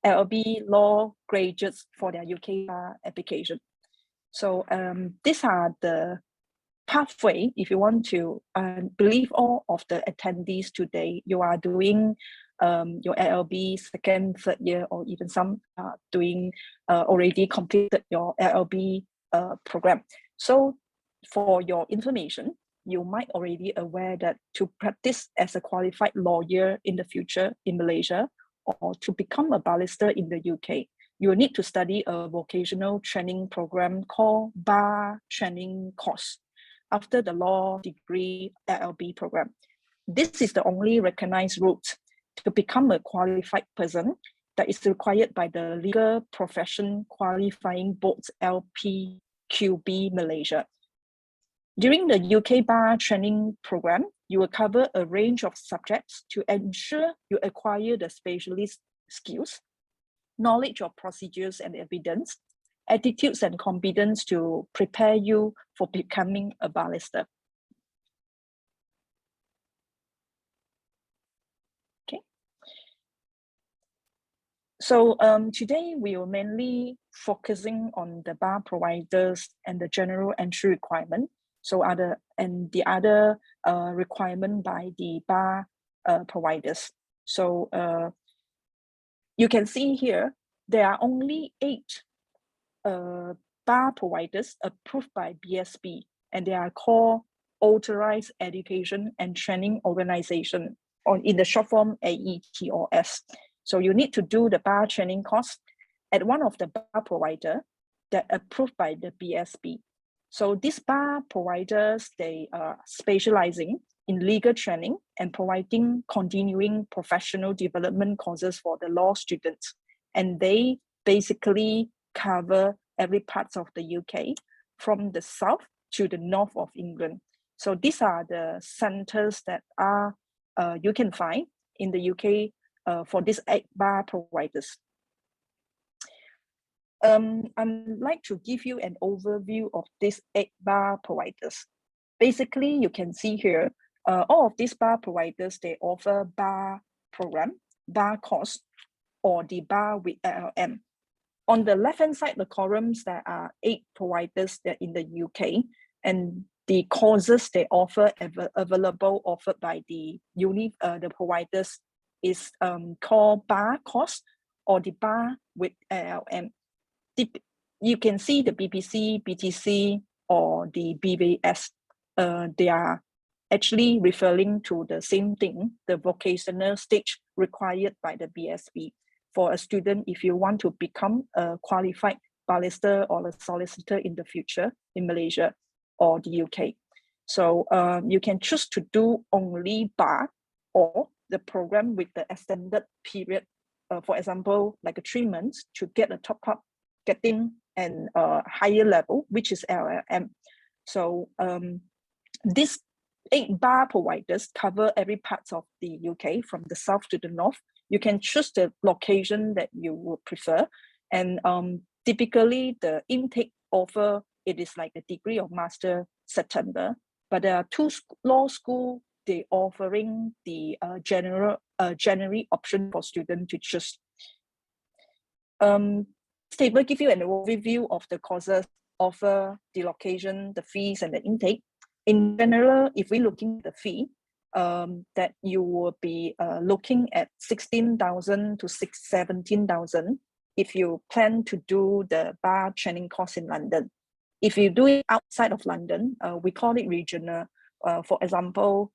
LLB law graduates for their UK bar application. So these are the pathway if you want to believe all of the attendees today. You are doing your LLB second, third year, or even some doing already completed your LLB program. So for your information, you might already aware that to practice as a qualified lawyer in the future in Malaysia, or to become a barrister in the UK, you will need to study a vocational training program called Bar Training Course after the law degree LLB program. This is the only recognized route to become a qualified person that is required by the Legal Profession Qualifying Board's LPQB Malaysia. During the UK Bar Training Program, you will cover a range of subjects to ensure you acquire the specialist skills, knowledge of procedures and evidence, attitudes and competence to prepare you for becoming a barrister. Okay. So today we are mainly focusing on the bar providers and the general entry requirement. So the other requirement by the bar providers. So you can see here, there are only 8 bar providers approved by BSB, and they are called Authorized Education and Training Organization, or in the short form AETOS. So you need to do the bar training course at one of the bar provider that approved by the BSB. So these bar providers, they are specializing in legal training and providing continuing professional development courses for the law students. And they basically cover every part of the UK from the south to the north of England. So these are the centers that are you can find in the UK for these 8 bar providers. I'd like to give you an overview of these 8 bar providers. Basically, you can see here, all of these bar providers, they offer bar program, bar course, or the bar with LLM. On the left-hand side, the columns, there are 8 providers that in the UK, and the courses they offer available offered by the providers is called bar course or the bar with LLM. You can see the BPC, BTC, or the BVS. They are actually referring to the same thing, the vocational stage required by the BSB for a student if you want to become a qualified barrister or a solicitor in the future in Malaysia or the UK. So you can choose to do only bar or the program with the extended period, for example, like 3 months to get a top-up, getting an higher level, which is LLM. So these 8 bar providers cover every part of the UK from the south to the north. You can choose the location that you would prefer. And typically the intake offer, it is like a degree of master September, but there are 2 law schools, they offering the January option for students to choose. This table gives you an overview of the courses offer, the location, the fees, and the intake. In general, if we're looking at the fee, that you will be looking at 16,000 to 17,000 if you plan to do the bar training course in London. If you do it outside of London, we call it regional. For example,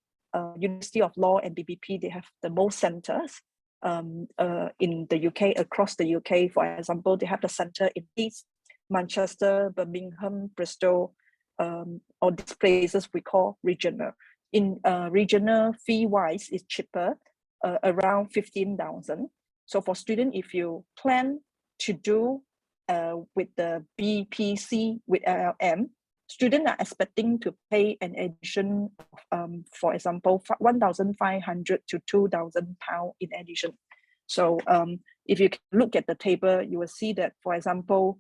University of Law and BBP, they have the most centers in the UK, across the UK. For example, they have the center in Leeds, Manchester, Birmingham, Bristol, or these places we call regional. In regional fee-wise, it's cheaper, around 15,000. So for students, if you plan to do with the BPC with LLM, students are expecting to pay an addition of, for example, 1,500 to 2,000 pounds in addition. So if you look at the table, you will see that, for example,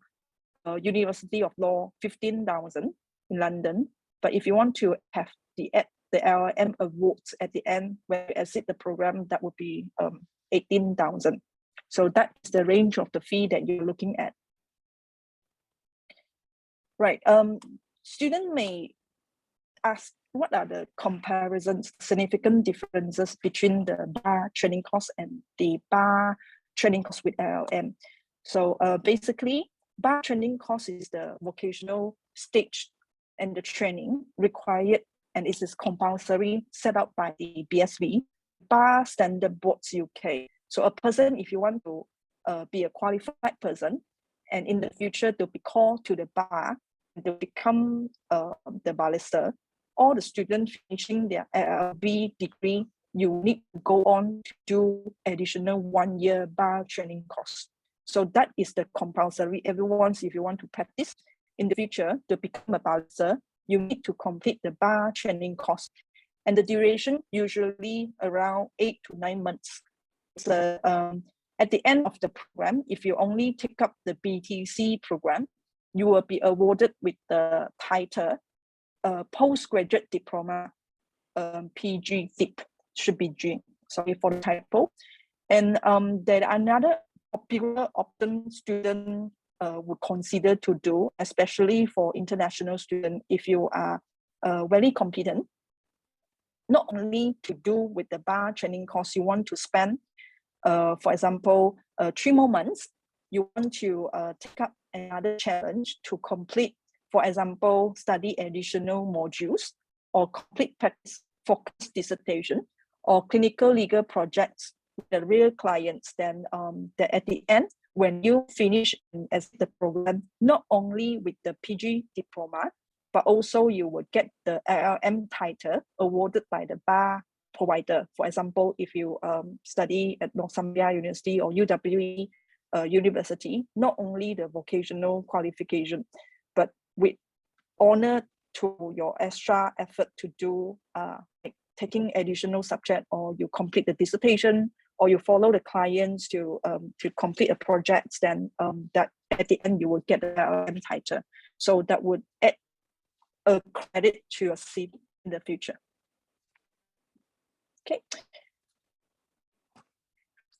University of Law, 15,000 in London. But if you want to have the LLM awards at the end, where you exit the program, that would be 18,000. So that's the range of the fee that you're looking at. Right. Student may ask, what are the comparisons, significant differences between the bar training course and the bar training course with LLM? So basically, bar training course is the vocational stage and the training required, and it is compulsory, set up by the BSV, Bar Standard Boards UK. So a person, if you want to be a qualified person, and in the future to be called to the bar, to become the barrister, all the students finishing their LLB degree, you need to go on to do additional 1-year bar training course. So that is the compulsory. Everyone, if you want to practice in the future to become a barrister, you need to complete the bar training course. And the duration usually around 8 to 9 months. So, at the end of the program, if you only take up the BTC program, you will be awarded with the title postgraduate diploma, PG DIP, should be G, sorry for the typo. And there are another popular option student would consider to do, especially for international students, if you are very competent, not only to do with the bar training course, you want to spend, for example, 3 more months, you want to take up another challenge to complete, for example, study additional modules or complete practice focus dissertation or clinical legal projects with the real clients. Then that at the end, when you finish as the program, not only with the PG diploma, but also you would get the LLM title awarded by the bar provider. For example, if you study at Northumbria University or UWE University, not only the vocational qualification, but with honor to your extra effort to do like taking additional subject, or you complete the dissertation, or you follow the clients to complete a project, then that at the end you will get the LLM title. So that would add a credit to your CV in the future. Okay.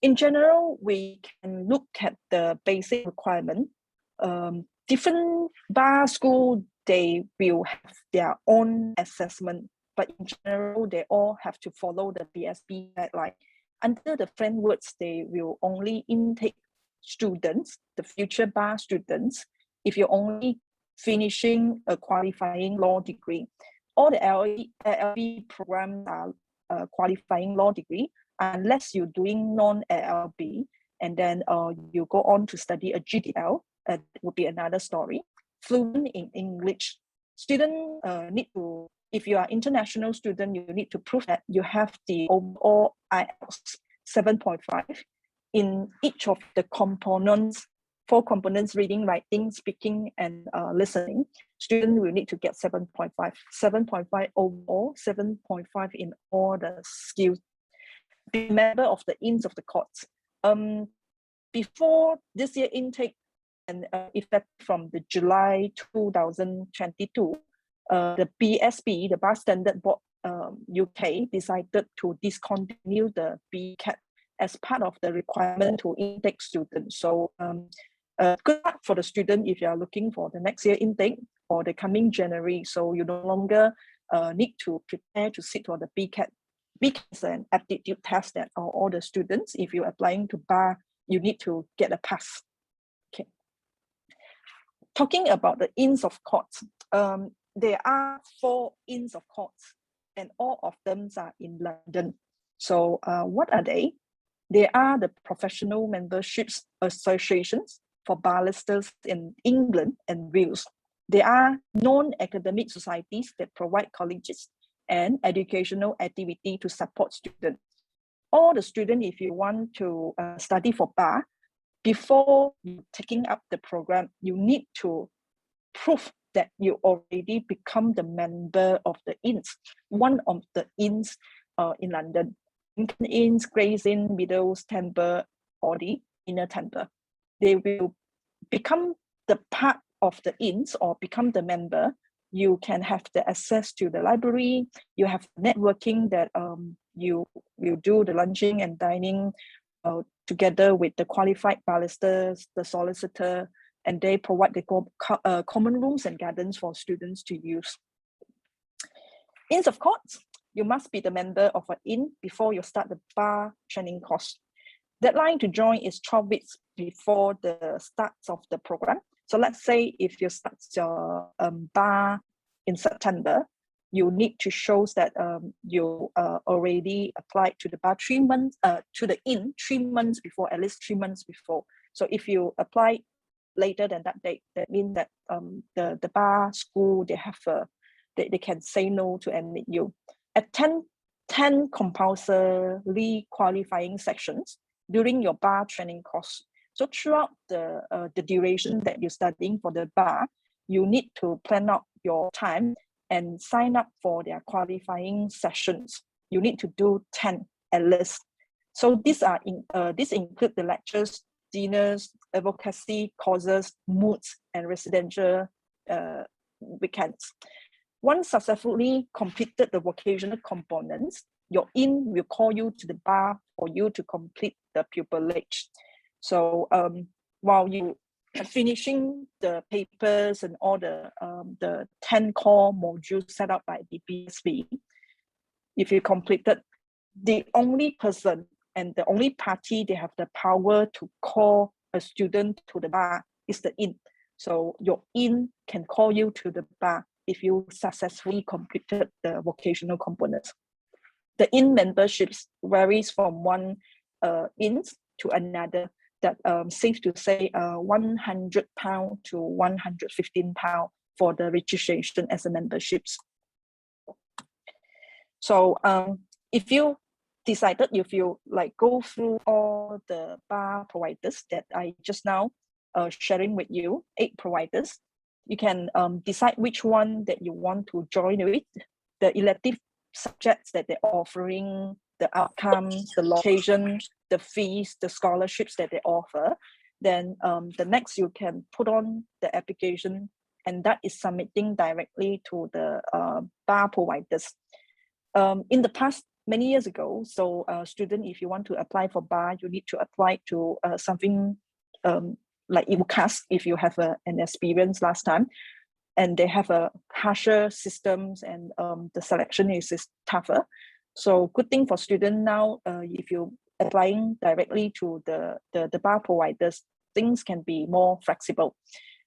In general, we can look at the basic requirement. Different bar school, they will have their own assessment, but in general, they all have to follow the BSB guideline. Under the frameworks, they will only intake students, the future bar students, if you're only finishing a qualifying law degree. All the LLB programs are qualifying law degree, unless you're doing non-LLB, and then you go on to study a GDL, that would be another story. Fluent in English. Students need to, if you are international student, you need to prove that you have the overall IELTS 7.5 in each of the components, 4 components: reading, writing, speaking, and listening. Student will need to get 7.5. 7.5 overall, 7.5 in all the skills. Be a member of the Inns of the Courts. Before this year intake, and effect from the July 2022, the BSB, the Bar Standard Board UK, decided to discontinue the BCAT as part of the requirement to intake students. So good luck for the student if you are looking for the next year intake or the coming January. So you no longer need to prepare to sit for the BCAT. BCAT is an aptitude test that all the students, if you're applying to bar, you need to get a pass. Okay. Talking about the Inns of Courts, there are 4 Inns of Courts, and all of them are in London. So what are they? They are the professional memberships associations for barristers in England and Wales. They are non-academic societies that provide colleges and educational activity to support students. All the students, if you want to study for bar, before you taking up the program, you need to prove that you already become the member of the Inns, one of the Inns in London. Inns, Gray's Inn, Meadows, Temple, or the Inner Temple. They will become the part of the Inns or become the member. You can have the access to the library. You have networking that you will do the lunching and dining together with the qualified barristers, the solicitor, and they provide the common rooms and gardens for students to use. Inns of courts, you must be the member of an inn before you start the bar training course. Deadline to join is 12 weeks before the start of the program. So let's say if you start your bar in September, you need to show that you already applied to the bar 3 months, to the inn 3 months before, at least 3 months before. So if you apply later than that date, that means that the bar school, they have they can say no to admit you. At 10 compulsory qualifying sections during your bar training course. So throughout the duration that you're studying for the bar, you need to plan out your time and sign up for their qualifying sessions. You need to do 10 at least. So these include the lectures, dinners, advocacy courses, moods, and residential weekends. Once successfully completed the vocational components, your inn will call you to the bar for you to complete the pupillage. So while you are finishing the papers and all the 10 core modules set up by the BSB, if you completed, the only person and the only party they have the power to call a student to the bar is the inn. So your inn can call you to the bar if you successfully completed the vocational components. The inn memberships varies from one inn to another. That safe to say £100 to £115 for the registration as a memberships. So if you decided, if you like go through all the bar providers that I just now sharing with you, 8 providers, you can decide which one that you want to join with, the elective subjects that they're offering, the outcomes, the location, the fees, the scholarships that they offer. Then the next you can put on the application, and that is submitting directly to the bar providers. In the past, many years ago, so student, if you want to apply for bar, you need to apply to something like UCAS if you have an experience last time, and they have a harsher systems, and the selection is tougher. So good thing for student now, if you're applying directly to the bar providers, things can be more flexible.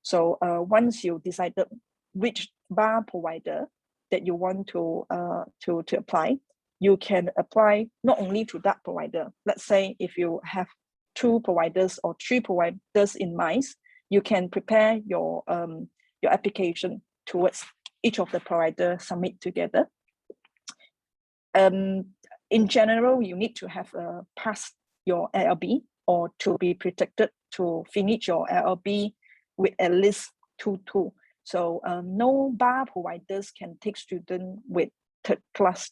So once you decided which bar provider that you want to apply, you can apply not only to that provider. Let's say if you have 2 providers or 3 providers in mind, you can prepare your application towards each of the providers, submit together. In general, you need to have passed your LLB or to be protected to finish your LLB with at least 2.2. So no bar providers can take students with 3rd class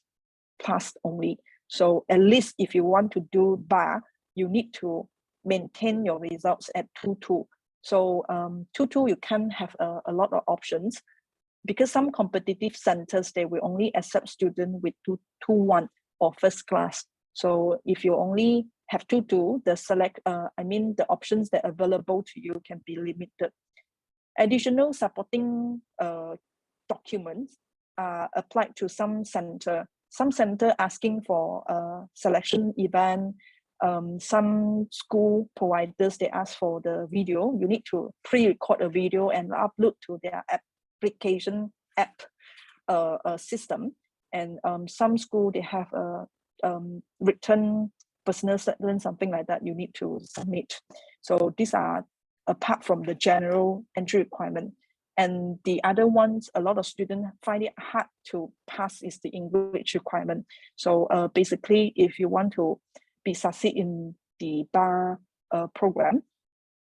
plus only. So at least if you want to do bar, you need to maintain your results at 2.2. So 2.2, you can't have a lot of options, because some competitive centers, they will only accept students with 2.1 or 1st class. So if you only have 2.2, the options that are available to you can be limited. Additional supporting documents are applied to some center. Some center asking for a selection event. Some school providers, they ask for the video. You need to pre-record a video and upload to their application app system. And some school, they have a written personal statement, something like that you need to submit. So these are apart from the general entry requirement. And the other ones, a lot of students find it hard to pass, is the English requirement. So basically, if you want to succeed in the bar program,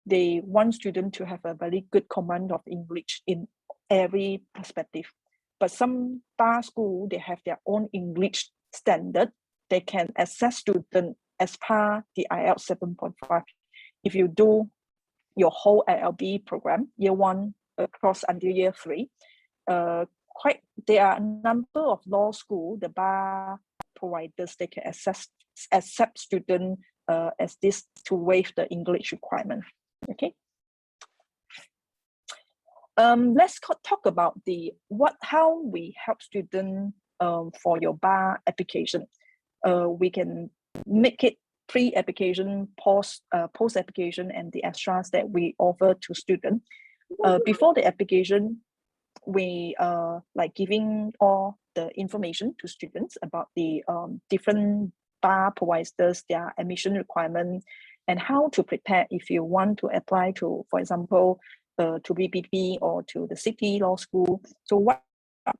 they want students to have a very good command of English in every perspective. But some bar school, they have their own English standard. They can assess students as per the IELTS 7.5. If you do your whole LLB program, year 1 across until year 3, there are a number of law school, the bar providers, they can accept students as this to waive the English requirement. Okay. Let's talk about how we help students for your bar application. We can make it pre-application, post-application, and the extras that we offer to students. Before the application, we like giving all the information to students about the different bar providers, their admission requirement, and how to prepare if you want to apply to, for example, to BPP or to the City Law School. So what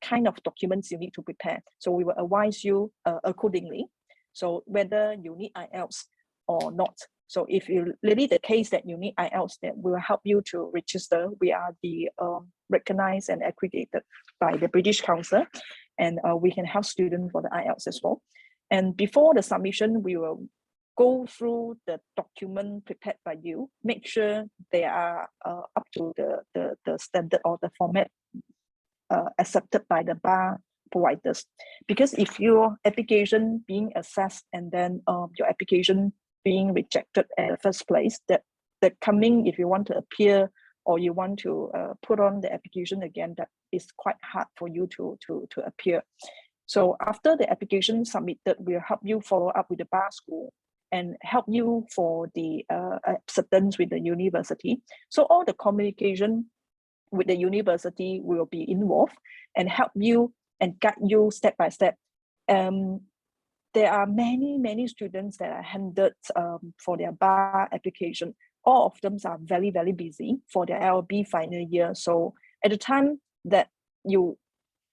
kind of documents you need to prepare. So we will advise you accordingly. So whether you need IELTS or not. So if you really the case that you need IELTS, then we will help you to register. We are the recognized and accredited by the British Council, and we can help students for the IELTS as well. And before the submission, we will go through the document prepared by you, make sure they are up to the standard or the format accepted by the bar providers. Because if your application being assessed and then your application being rejected at the first place, that coming, if you want to appear or you want to put on the application again, that is quite hard for you to appear. So after the application submitted, we'll help you follow up with the bar school and help you for the acceptance with the university. So all the communication with the university will be involved and help you and guide you step by step. There are many students that are handled for their bar application. All of them are very busy for their LLB final year. So at the time that you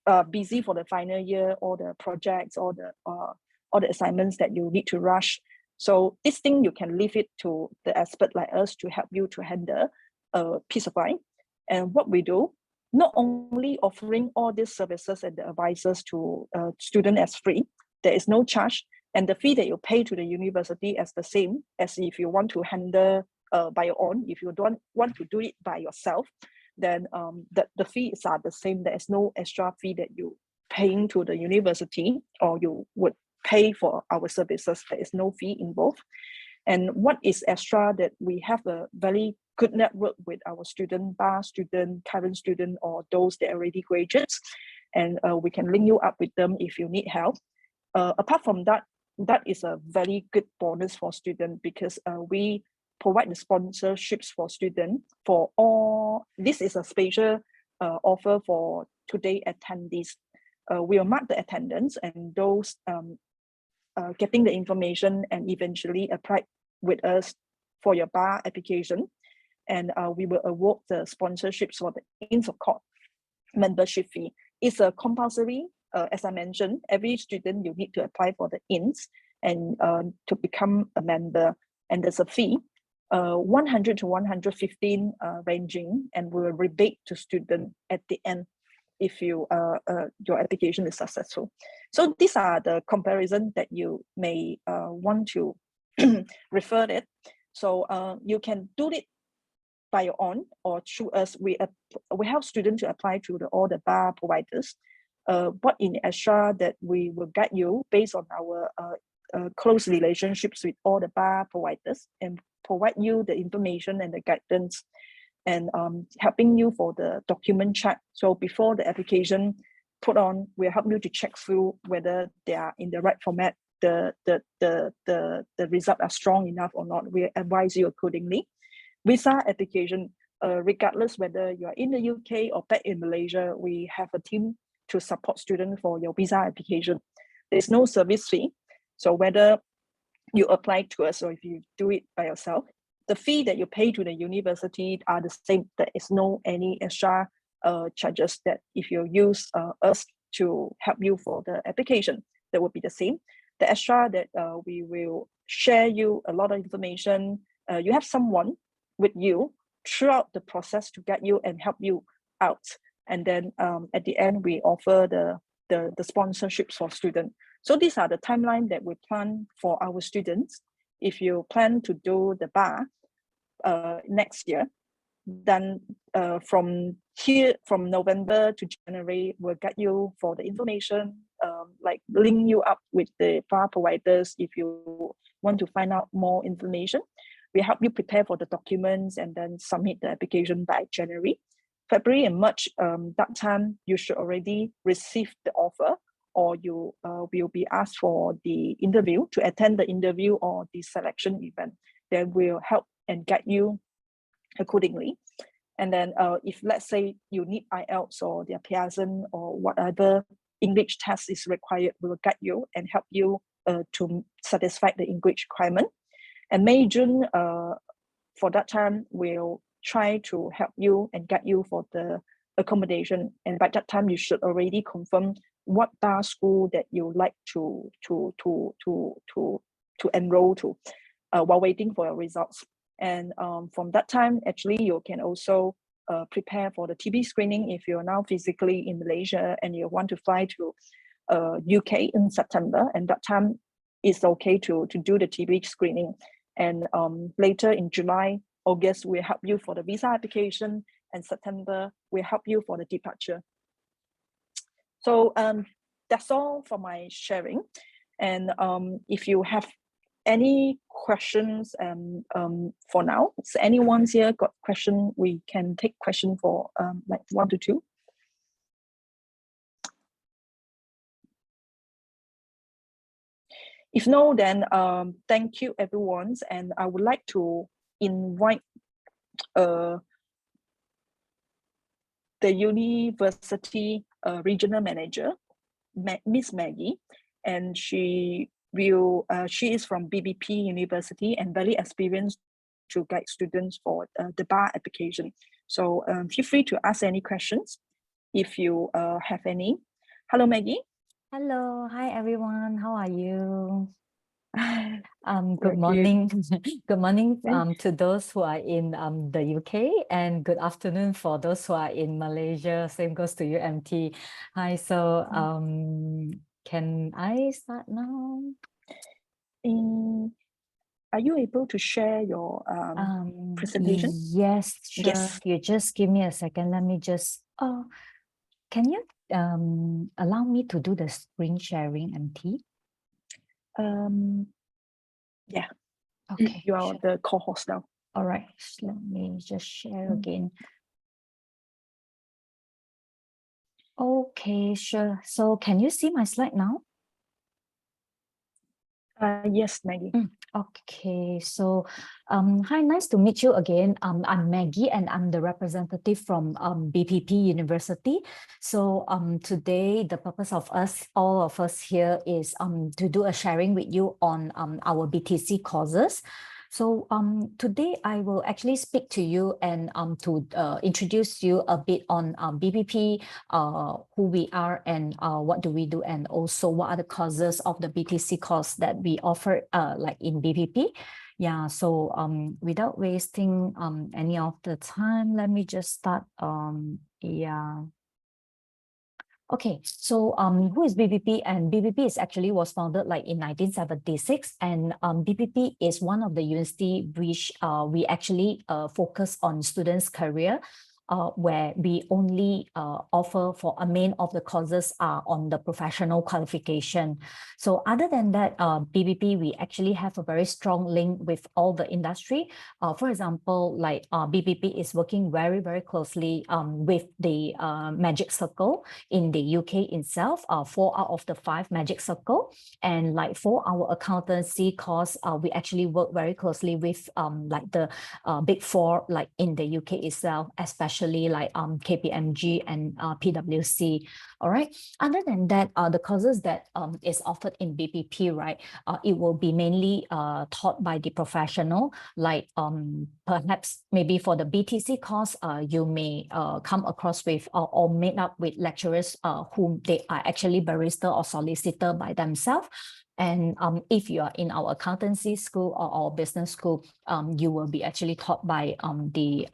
are busy for the final year, all the projects, all the assignments that you need to rush. So this thing you can leave it to the expert like us to help you to handle peace of mind. And what we do, not only offering all these services and the advisors to students as free, there is no charge, and the fee that you pay to the university is the same as if you want to handle by your own. If you don't want to do it by yourself, then the fees are the same. There is no extra fee that you paying to the university or you would pay for our services. There is no fee involved. And what is extra, that we have a very good network with our student, bar student, current student, or those that are already graduates, and we can link you up with them if you need help. Apart from that, that is a very good bonus for students, because we provide the sponsorships for students for all. This is a special offer for today attendees. We will mark the attendance and those getting the information and eventually apply with us for your bar application. And we will award the sponsorships for the Inns of Court membership fee. It's a compulsory, as I mentioned, every student, you need to apply for the Inns and to become a member. And there's a fee, 100 to 115 ranging, and we will rebate to student at the end if you your application is successful. So these are the comparison that you may want to refer it. So you can do it by your own or through us. We help students to apply to all the bar providers. But in extra, that we will guide you based on our close relationships with all the bar providers and provide you the information and the guidance, and helping you for the document check. So before the application put on, we'll help you to check through whether they are in the right format, the results are strong enough or not. We advise you accordingly. Visa application, regardless whether you are in the UK or back in Malaysia, we have a team to support students for your visa application. There's no service fee. So whether you apply to us or if you do it by yourself, the fee that you pay to the university are the same. There is no any extra charges that if you use us to help you for the application, that will be the same. The extra that we will share you a lot of information. You have someone with you throughout the process to guide you and help you out. And then at the end, we offer the sponsorships for students. So these are the timeline that we plan for our students. If you plan to do the bar next year, then from November to January, we'll get you for the information, like link you up with the bar providers if you want to find out more information, we help you prepare for the documents and then submit the application by January. February and March, that time you should already receive the offer, or you will be asked for the interview, to attend the interview or the selection event. That will help and guide you accordingly. And then if let's say you need IELTS or the Pearson or whatever English test is required, we will guide you and help you to satisfy the English requirement. And May, June, for that time, we'll try to help you and guide you for the accommodation. And by that time, you should already confirm what bar school that you like to enroll to while waiting for your results. And from that time, actually, you can also prepare for the TB screening if you're now physically in Malaysia and you want to fly to UK in September. And that time, it's okay to do the TB screening. And later in July, August, we'll help you for the visa application, and September, we'll help you for the departure. So that's all for my sharing. And if you have any questions for now, so anyone's here got question, we can take question for like 1 to 2. If no, then thank you everyone. And I would like to invite the university regional manager, Miss Maggie, and she is from BBP University and very experienced to guide students for the bar application. So feel free to ask any questions if you have any. Hello, Maggie. Hello, hi everyone. How are you? Good morning. Good morning to those who are in the UK, and good afternoon for those who are in Malaysia. Same goes to you, MT. Hi. So can I start now? Are you able to share your presentation? Yes, sure. Yes. You just give me a second. Let me just. Can you allow me to do the screen sharing, MT? Yeah. Okay. You are the co-host now. All right. Let me just share again. Okay, sure. So can you see my slide now? Yes, Maggie. Okay, so hi, nice to meet you again. I'm Maggie and I'm the representative from BPP University. So today the purpose of all of us here is to do a sharing with you on our BTC courses. So today I will actually speak to you and to introduce you a bit on BPP, who we are and what do we do, and also what are the courses of the BTC course that we offer like in BPP. Yeah, so without wasting any of the time, let me just start. Okay, so who is BPP? And BPP was founded like in 1976, and BPP is one of the university which we actually focus on students' career, where we only offer for a main of the courses are on the professional qualification. So other than that, BPP, we actually have a very strong link with all the industry. For example, like BPP is working very, very closely with the Magic Circle in the UK itself, 4 out of the 5 Magic Circle. And like for our accountancy course, we actually work very closely with like the Big 4, like in the UK itself, especially like KPMG and PwC. All right. Other than that, the courses that is offered in BPP, right, it will be mainly taught by the professional, like perhaps maybe for the BTC course, you may come across with or made up with lecturers whom they are actually barrister or solicitor by themselves. And if you are in our accountancy school or our business school, you will be actually taught by the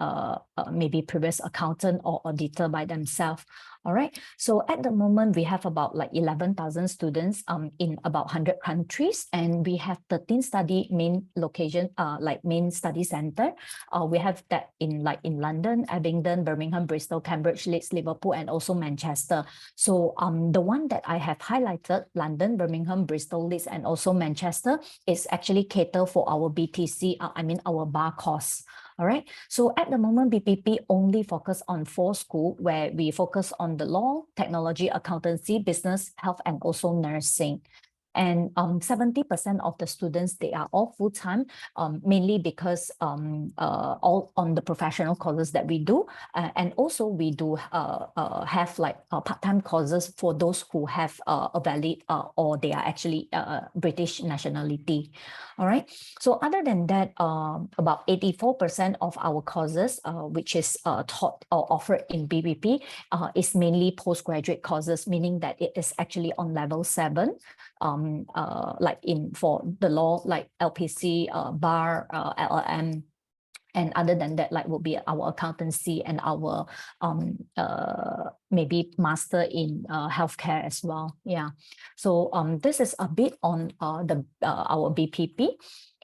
maybe previous accountant or auditor by themselves. All right. So at the moment, we have about like 11,000 students in about 100 countries, and we have 13 study main location, like main study center. We have that in London, Abingdon, Birmingham, Bristol, Cambridge, Leeds, Liverpool, and also Manchester. So the one that I have highlighted, London, Birmingham, Bristol, Leeds, and also Manchester, is actually cater for our BTC, our bar course. All right. So at the moment, BPP only focus on 4 schools where we focus on the law, technology, accountancy, business, health, and also nursing. And 70% of the students, they are all full-time, mainly because all on the professional courses that we do. And also we do have like part-time courses for those who have a valid or they are actually British nationality. All right. So other than that, about 84% of our courses, which is taught or offered in BPP, is mainly postgraduate courses, meaning that it is actually on level 7. Like for the law, like LPC, bar, LLM. And other than that, like will be our accountancy and our maybe master in healthcare as well. Yeah. So this is a bit on our BPP.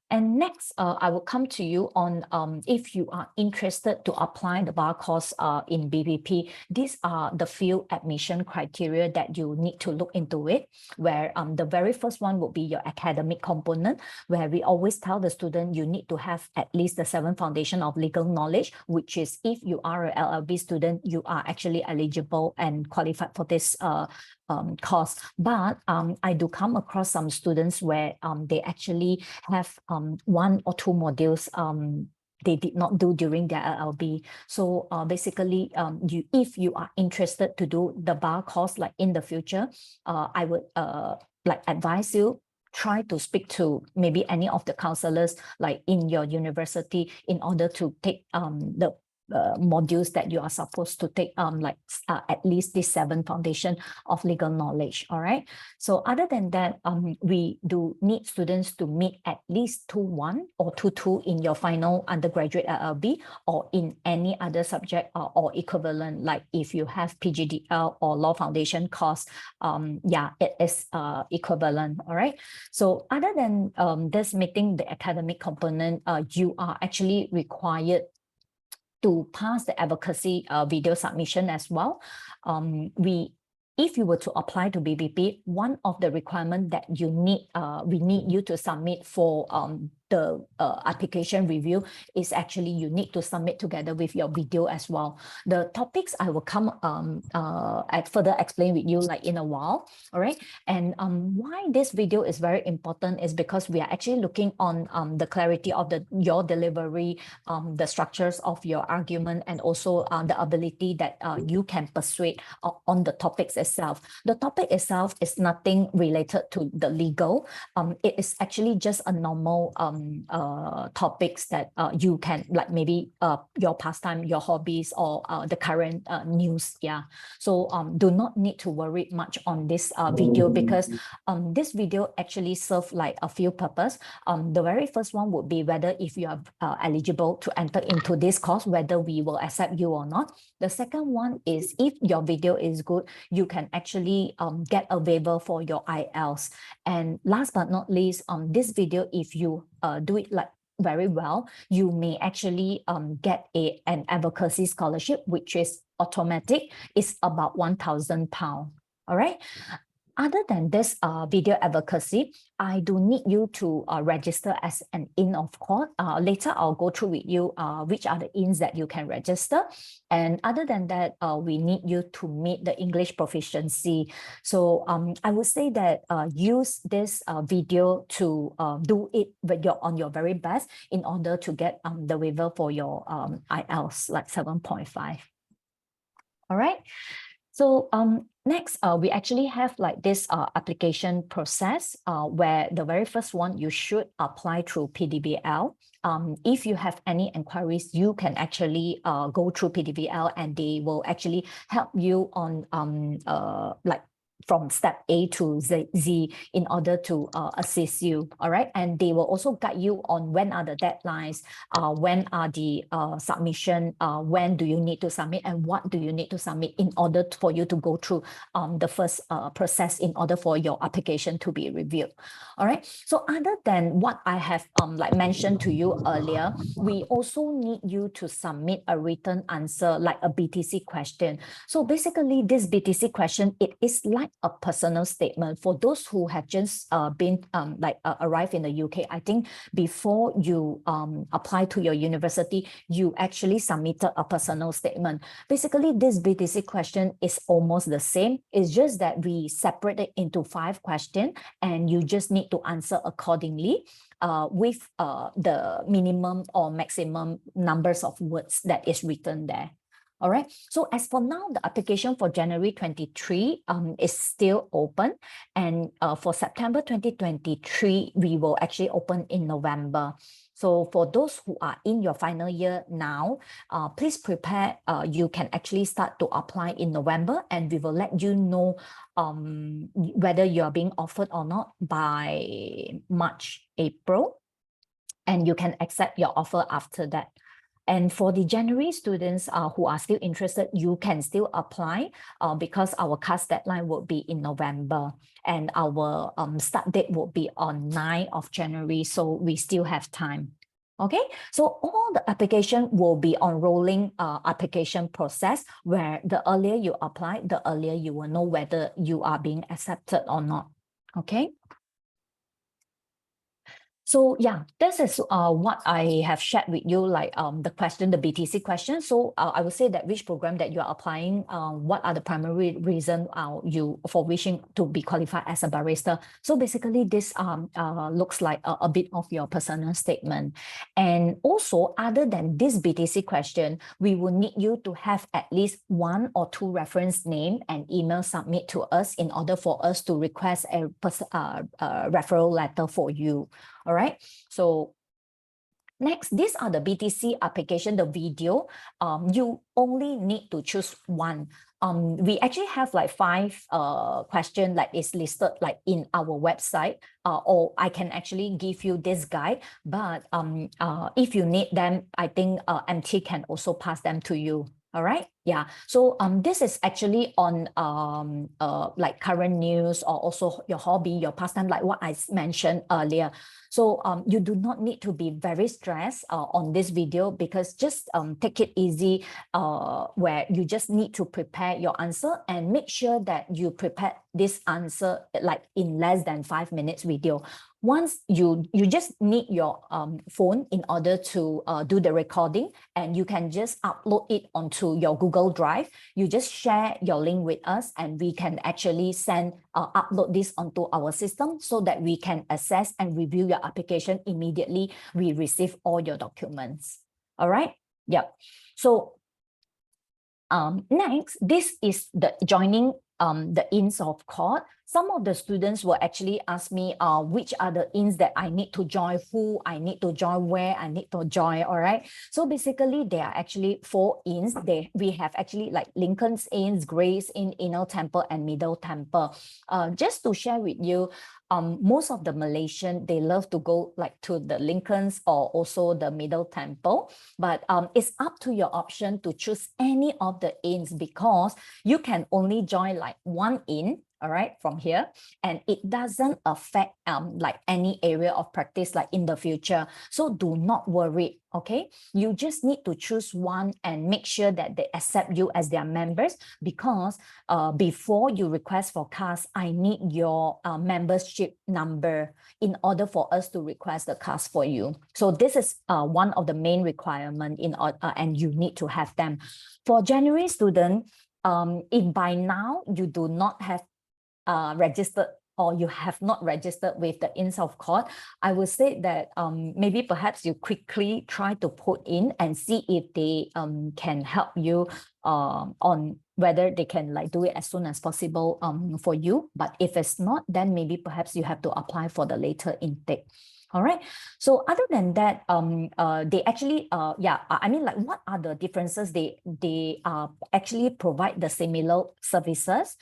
And next, I will come to you on if you are interested to apply the bar course in BPP, these are the few admission criteria that you need to look into it, where the very first one would be your academic component, where we always tell the student you need to have at least the 7 foundation of legal knowledge, which is if you are a LLB student, you are actually eligible and qualified for this course. But I do come across some students where they actually have 1 or 2 modules they did not do during their LLB. So basically, if you are interested to do the bar course like in the future, I would like advise you try to speak to maybe any of the counselors like in your university in order to take the modules that you are supposed to take at least this 7 foundation of legal knowledge. All right. So other than that, we do need students to meet at least 2-1 or 2-2 in your final undergraduate LLB or in any other subject or equivalent, like if you have PGDL or law foundation course, yeah, it is equivalent. All right. So other than this meeting the academic component, you are actually required to pass the advocacy video submission as well. If you were to apply to BPP, one of the requirements that you need, we need you to submit for the application review is actually you need to submit together with your video as well. The topics I will come further explain with you like in a while. All right. And why this video is very important is because we are actually looking on the clarity of your delivery, the structures of your argument, and also the ability that you can persuade on the topics itself. The topic itself is nothing related to the legal. It is actually just a normal topics that you can like maybe your pastime, your hobbies, or the current news. Yeah. So do not need to worry much on this video because this video actually serve like a few purpose. The very first one would be whether if you are eligible to enter into this course, whether we will accept you or not. The second one is if your video is good, you can actually get a waiver for your IELTS. And last but not least, this video, if you do it like very well, you may actually get an advocacy scholarship, which is automatic. It's about £1,000. All right. Other than this video advocacy, I do need you to register as an in, of course. Later, I'll go through with you which are the ins that you can register. And other than that, we need you to meet the English proficiency. So I would say that use this video to do it on your very best in order to get the waiver for your IELTS, like 7.5. All right. So next, we actually have like this application process where the very first one, you should apply through PDVL. If you have any inquiries, you can actually go through PDVL and they will actually help you on like from step A to Z in order to assist you, all right? And they will also guide you on when are the deadlines, when are the submission, when do you need to submit, and what do you need to submit in order for you to go through the first process in order for your application to be reviewed, all right? So other than what I have like mentioned to you earlier, we also need you to submit a written answer like a BTC question. So basically this BTC question, it is like a personal statement for those who have just been arrived in the UK. I think before you apply to your university, you actually submitted a personal statement. Basically, this BTC question is almost the same. It's just that we separate it into 5 questions and you just need to answer accordingly with the minimum or maximum numbers of words that is written there. All right. So as for now, the application for January 23 is still open. And for September 2023, we will actually open in November. So for those who are in your final year now, please prepare. You can actually start to apply in November, and we will let you know whether you are being offered or not by March, April. And you can accept your offer after that. And for the January students who are still interested, you can still apply because our CAS deadline will be in November and our start date will be on 9th of January. So we still have time. Okay, so all the application will be on rolling application process where the earlier you apply, the earlier you will know whether you are being accepted or not. Okay. So yeah, this is what I have shared with you, like the question, the BTC question. So I would say that which program that you are applying, what are the primary reason you for wishing to be qualified as a barrister. So basically this looks like a bit of your personal statement. And also other than this BTC question, we will need you to have at least 1 or 2 reference name and email submit to us in order for us to request a referral letter for you. All right, so next, these are the BTC application, the video. You only need to choose one. We actually have like 5 questions like is listed like in our website, or I can actually give you this guide, but if you need them, I think MT can also pass them to you. All right. Yeah. So this is actually on like current news or also your hobby, your pastime, like what I mentioned earlier. So you do not need to be very stressed on this video because just take it easy where you just need to prepare your answer and make sure that you prepare this answer like in less than 5 minutes video. Once you just need your phone in order to do the recording, and you can just upload it onto your Google Drive. You just share your link with us and we can actually upload this onto our system so that we can assess and review your application immediately we receive all your documents. All right. Yep. So next, this is the joining the ins of court. Some of the students will actually ask me which are the ins that I need to join, who I need to join, where I need to join. All right. So basically, there are actually 4 ins. We have actually like Lincoln's Inns, Grace Inn, Inner Temple, and Middle Temple. Just to share with you, most of the Malaysian, they love to go like to the Lincoln's or also the Middle Temple, but it's up to your option to choose any of the inns because you can only join like 1 inn, all right, from here, and it doesn't affect like any area of practice like in the future. So do not worry. Okay, you just need to choose one and make sure that they accept you as their members because before you request for CAS, I need your membership number in order for us to request the CAS for you. So this is one of the main requirements and you need to have them. For January student, if by now you do not have registered or you have not registered with the Inns of Court, I would say that maybe perhaps you quickly try to put in and see if they can help you on whether they can like do it as soon as possible for you. But if it's not, then maybe perhaps you have to apply for the later intake. All right. So other than that, they actually, I mean, like, what are the differences? They actually provide the similar services.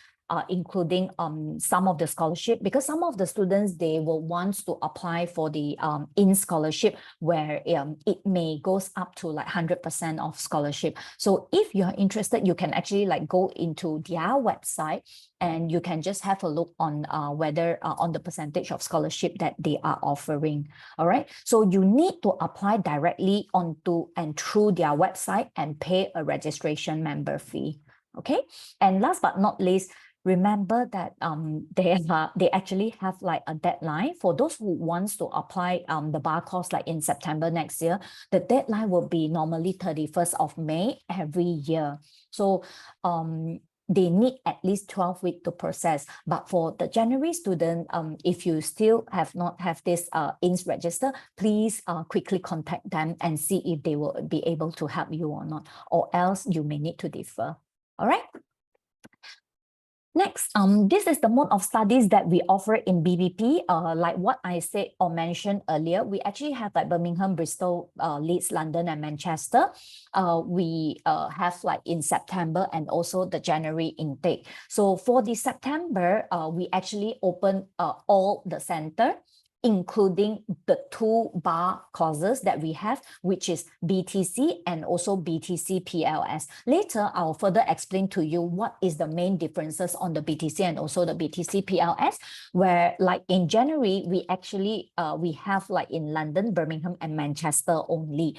including some of the scholarship, because some of the students, they will want to apply for the in scholarship where it may goes up to like 100% of scholarship. So if you're interested, you can actually like go into their website and you can just have a look on whether on the percentage of scholarship that they are offering. All right. So you need to apply directly onto and through their website and pay a registration member fee. Okay. And last but not least, remember that they actually have like a deadline for those who wants to apply the bar course like in September next year. The deadline will be normally 31st of May every year. So they need at least 12 weeks to process. But for the January student, if you still have not have this INS register, please quickly contact them and see if they will be able to help you or not, or else you may need to defer. All right. Next, this is the mode of studies that we offer in BBP. Like what I said or mentioned earlier, we actually have like Birmingham, Bristol, Leeds, London, and Manchester. We have like in September and also the January intake. So for the September, we actually open all the center, including the 2 bar courses that we have, which is BTC and also BTC PLS. Later, I'll further explain to you what is the main differences on the BTC and also the BTC PLS, where like in January, we actually, we have like in London, Birmingham, and Manchester only.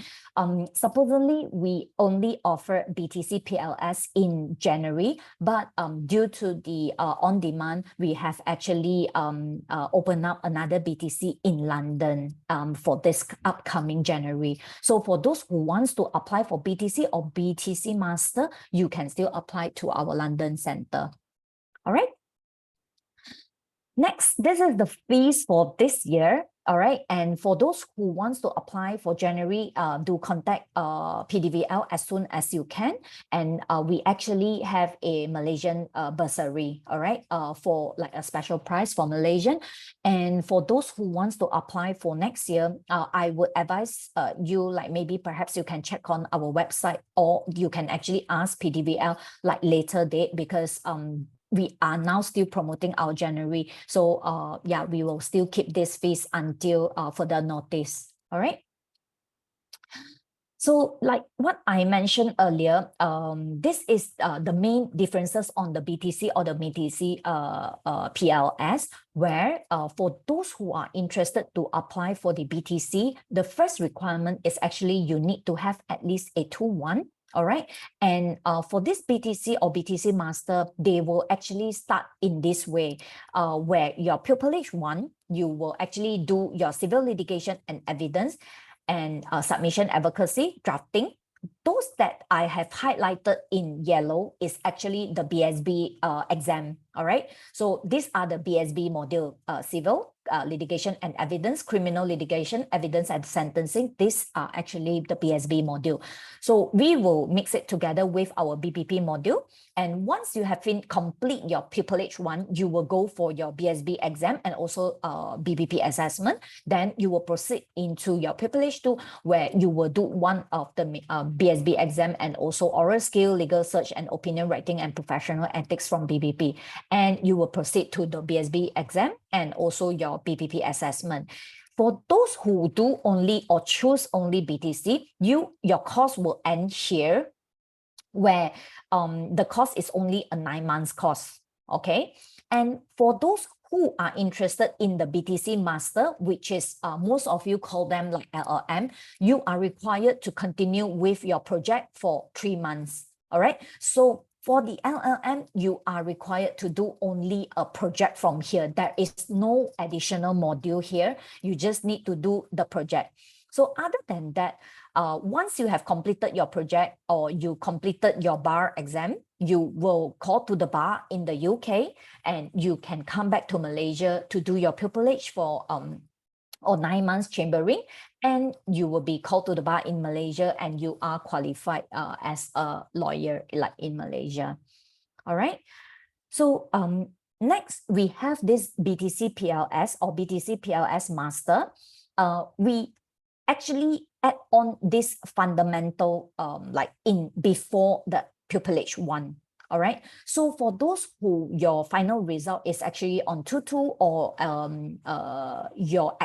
Supposedly, we only offer BTC PLS in January, but due to the on-demand, we have actually opened up another BTC in London for this upcoming January. So for those who wants to apply for BTC or BTC Master, you can still apply to our London center. All right. Next, this is the fees for this year. All right. And for those who wants to apply for January, do contact PDVL as soon as you can. And we actually have a Malaysian bursary, all right, for like a special price for Malaysian. And for those who wants to apply for next year, I would advise you like maybe perhaps you can check on our website, or you can actually ask PDVL like later date, because we are now still promoting our January. So yeah, we will still keep this fees until further notice. All right. So like what I mentioned earlier, this is the main differences on the BTC or the BTC PLS, where for those who are interested to apply for the BTC, the first requirement is actually you need to have at least a 2-1. All right. And for this BTC or BTC Master, they will actually start in this way, where your pupillage 1, you will actually do your civil litigation and evidence and submission advocacy drafting. Those that I have highlighted in yellow is actually the BSB exam. All right. So these are the BSB module, civil litigation and evidence, criminal litigation, evidence and sentencing. These are actually the BSB module. So we will mix it together with our BPP module. And once you have complete your pupillage 1, you will go for your BSB exam and also BPP assessment. Then you will proceed into your pupillage 2, where you will do one of the BSB exam and also oral skill, legal search, and opinion writing and professional ethics from BPP. And you will proceed to the BSB exam and also your BPP assessment. For those who do only or choose only BTC, your course will end here, where the course is only a 9 months course. Okay. And for those who are interested in the BTC Master, which is most of you call them like LLM, you are required to continue with your project for 3 months. All right. So for the LLM, you are required to do only a project from here. There is no additional module here. You just need to do the project. So other than that, once you have completed your project or you completed your bar exam, you will call to the bar in the UK, and you can come back to Malaysia to do your pupillage for or 9 months chambering, and you will be called to the bar in Malaysia, and you are qualified as a lawyer like in Malaysia. All right. So next we have this BTC PLS or BTC PLS Master. We actually add on this fundamental like in before the pupillage 1. All right. So for those who your final result is actually on 2-2 or your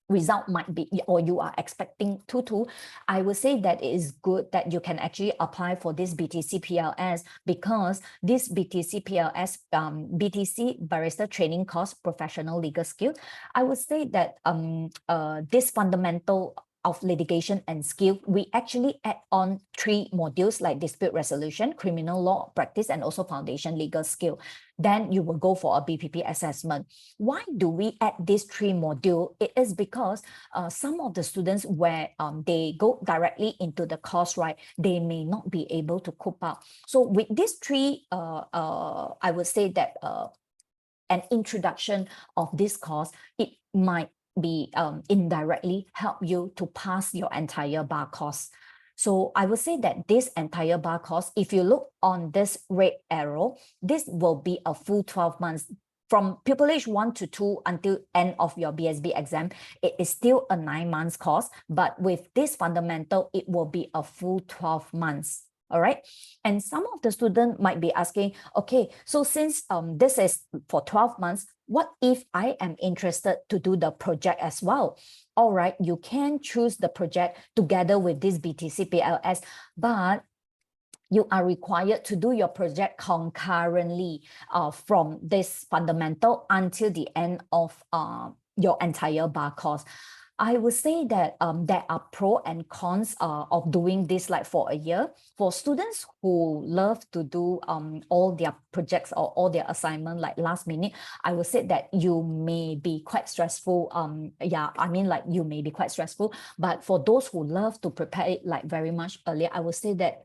result might be, or you are expecting 2-2, I would say that it is good that you can actually apply for this BTC PLS, because this BTC PLS, BTC Barrister Training Course, Professional Legal Skill, I would say that this fundamental of litigation and skill, we actually add on 3 modules like dispute resolution, criminal law practice, and also foundation legal skill. Then you will go for a BPP assessment. Why do we add these 3 modules? It is because some of the students, where they go directly into the course, right, they may not be able to cope up. So with these 3, I would say that an introduction of this course, it might be indirectly help you to pass your entire bar course. So I would say that this entire bar course, if you look on this red arrow, this will be a full 12 months. From pupillage 1 to 2 until end of your BSB exam, it is still a 9 months course, but with this fundamental, it will be a full 12 months. All right. And some of the students might be asking, okay, so since this is for 12 months, what if I am interested to do the project as well? All right, you can choose the project together with this BTC PLS, but you are required to do your project concurrently from this fundamental until the end of your entire bar course. I would say that there are pros and cons of doing this like for a year. For students who love to do all their projects or all their assignment like last minute, I would say that you may be quite stressful. You may be quite stressful. But for those who love to prepare it like very much earlier, I would say that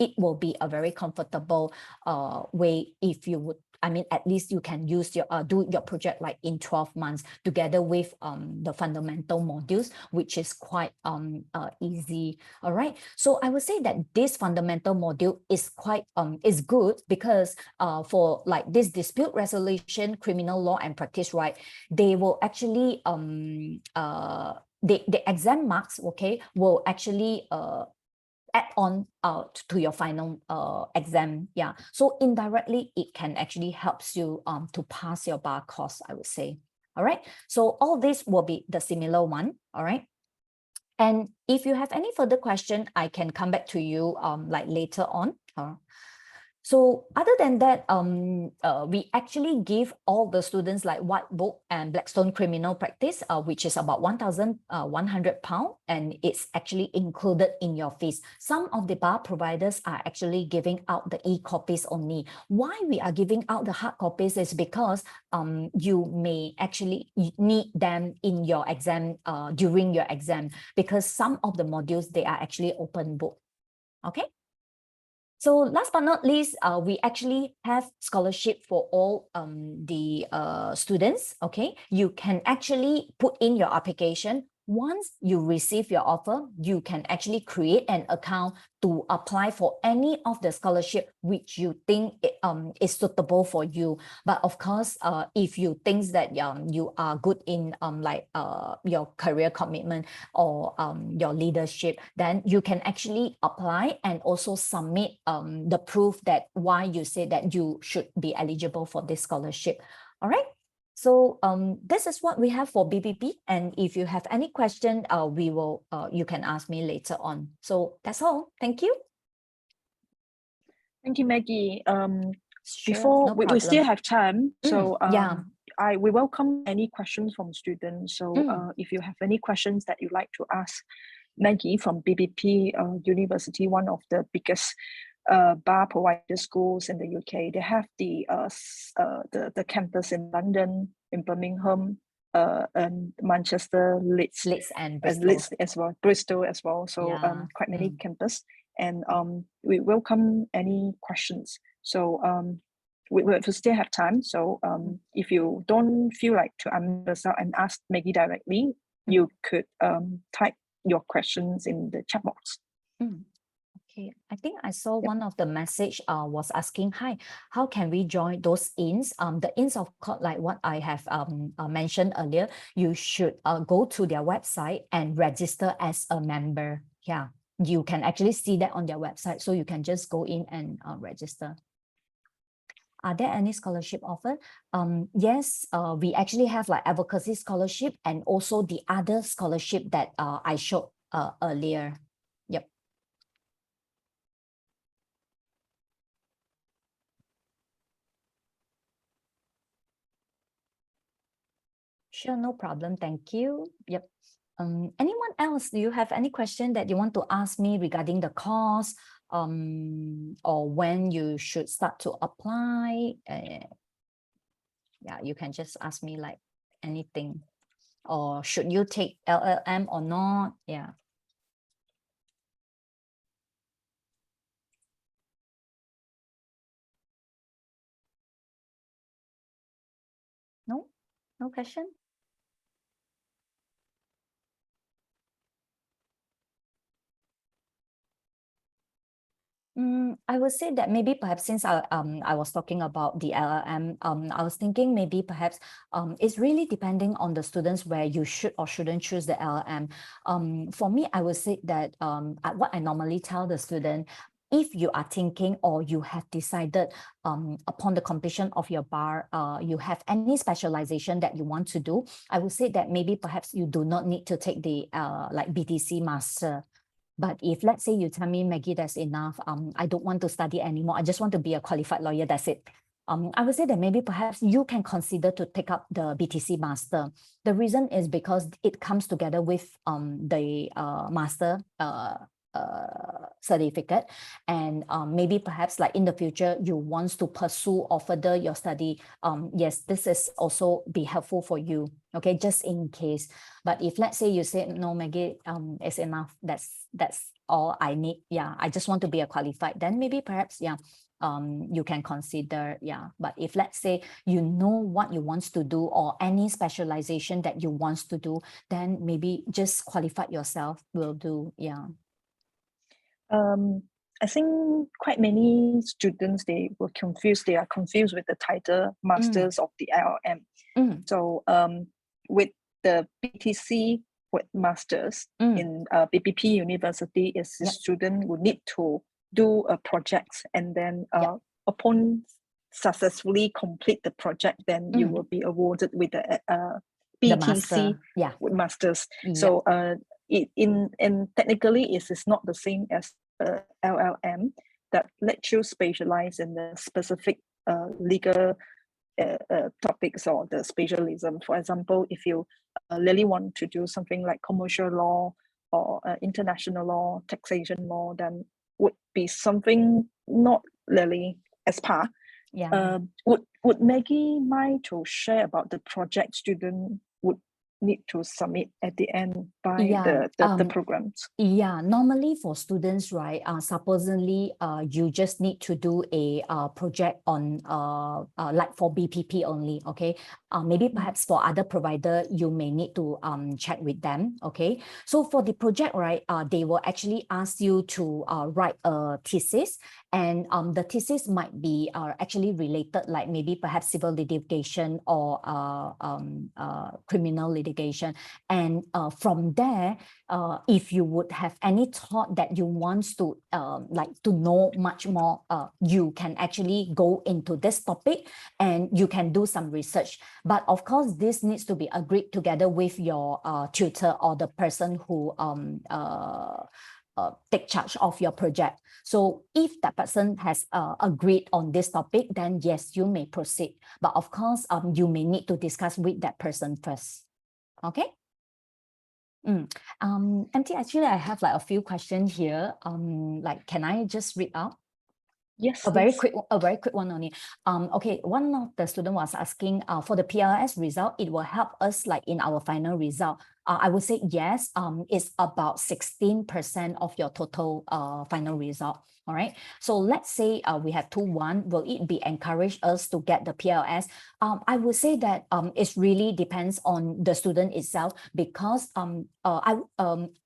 it will be a very comfortable way if you would. At least you can use your do your project like in 12 months together with the fundamental modules, which is quite easy. All right. So I would say that this fundamental module is quite is good because for like this dispute resolution, criminal law and practice right, they will actually the exam marks, okay, will actually add on to your final exam. Yeah. So indirectly, it can actually helps you to pass your bar course, I would say. All right. So all this will be the similar one. All right. And if you have any further question, I can come back to you like later on. So other than that, we actually give all the students like White Book and Blackstone Criminal Practice, which is about £1,100, and it's actually included in your fees. Some of the bar providers are actually giving out the e-copies only. Why we are giving out the hard copies is because you may actually need them in your exam, during your exam, because some of the modules, they are actually open book. Okay. So last but not least, we actually have scholarship for all the students, okay? You can actually put in your application. Once you receive your offer, you can actually create an account to apply for any of the scholarship which you think is suitable for you. But of course, if you think that you are good in your career commitment or your leadership, then you can actually apply and also submit the proof that why you say that you should be eligible for this scholarship. All right. So this is what we have for BPP, and if you have any question, you can ask me later on. So that's all. Thank you. Thank you, Maggie. Sure, Before no we still problem. have time, so Yeah. we welcome any questions from students. So if you have any questions that you'd like to ask Maggie from BPP University, one of the biggest bar provider schools in the UK. They have the campus in London, in Birmingham, and Manchester, Leeds and Bristol. as well, Bristol as well. So Yeah. quite many campus, and we welcome any questions. So we still have time. So if you don't feel like to unmute yourself and ask Maggie directly, you could type your questions in the chat box. Okay, I think I saw one of the message was asking, hi, how can we join those ins? The ins of course, like what I have mentioned earlier, you should go to their website and register as a member. Yeah. you can actually see that on their website. So you can just go in and register. Are there any scholarship offered? Yes, we actually have like advocacy scholarship and also the other scholarship that I showed earlier. Yep. Sure, no problem. Thank you. Yep. Anyone else? Do you have any question that you want to ask me regarding the course, or when you should start to apply? Yeah, you can just ask me like anything. Or should you take LLM or not? Yeah. No? No question? I would say that maybe perhaps since I was talking about the LLM, I was thinking maybe perhaps it's really depending on the students where you should or shouldn't choose the LLM. For me, I would say that what I normally tell the student, if you are thinking or you have decided upon the completion of your bar, you have any specialization that you want to do, I would say that maybe perhaps you do not need to take the like BTC master. But if let's say you tell me, Maggie, that's enough, I don't want to study anymore, I just want to be a qualified lawyer, that's it. I would say that maybe perhaps you can consider to take up the BTC master. The reason is because it comes together with the master certificate, and maybe perhaps like in the future you want to pursue or further your study. Yes, this is also be helpful for you, okay, just in case. But if let's say you say, no, Maggie, it's enough, that's all I need, yeah, I just want to be a qualified, then maybe perhaps, yeah, you can consider, yeah. But if let's say you know what you want to do or any specialization that you want to do, then maybe just qualify yourself will do, yeah. I think quite many students, they were confused. They are confused with the title Masters of the LLM. So with the BTC with Masters in BPP University, is the student would need to do a project, and then upon successfully complete the project, then you will be awarded with the BTC with Masters. So in technically it is not the same as LLM that let you specialize in the specific legal topics or the specialism. For example, if you really want to do something like commercial law or international law, taxation law, then would be something not really as par. Would Maggie mind to share about the project student would need to submit at the end by the programs? Yeah, normally for students, right, supposedly you just need to do a project on like for BPP only, okay? Maybe perhaps for other provider, you may need to check with them, okay? So for the project, right, they will actually ask you to write a thesis, and the thesis might be actually related, like maybe perhaps civil litigation or criminal litigation. And from there, if you would have any thought that you want to like to know much more, you can actually go into this topic and you can do some research. But of course, this needs to be agreed together with your tutor or the person who take charge of your project. So if that person has agreed on this topic, then yes, you may proceed. But of course, you may need to discuss with that person first. Okay. MT, actually, I have like a few questions here. Like, can I just read out? Yes, a very quick one only. Okay, one of the student was asking for the PLS result, it will help us like in our final result. I would say yes, it's about 16% of your total final result. All right. So let's say we have 2-1. Will it be encourage us to get the PLS? I would say that it really depends on the student itself, because I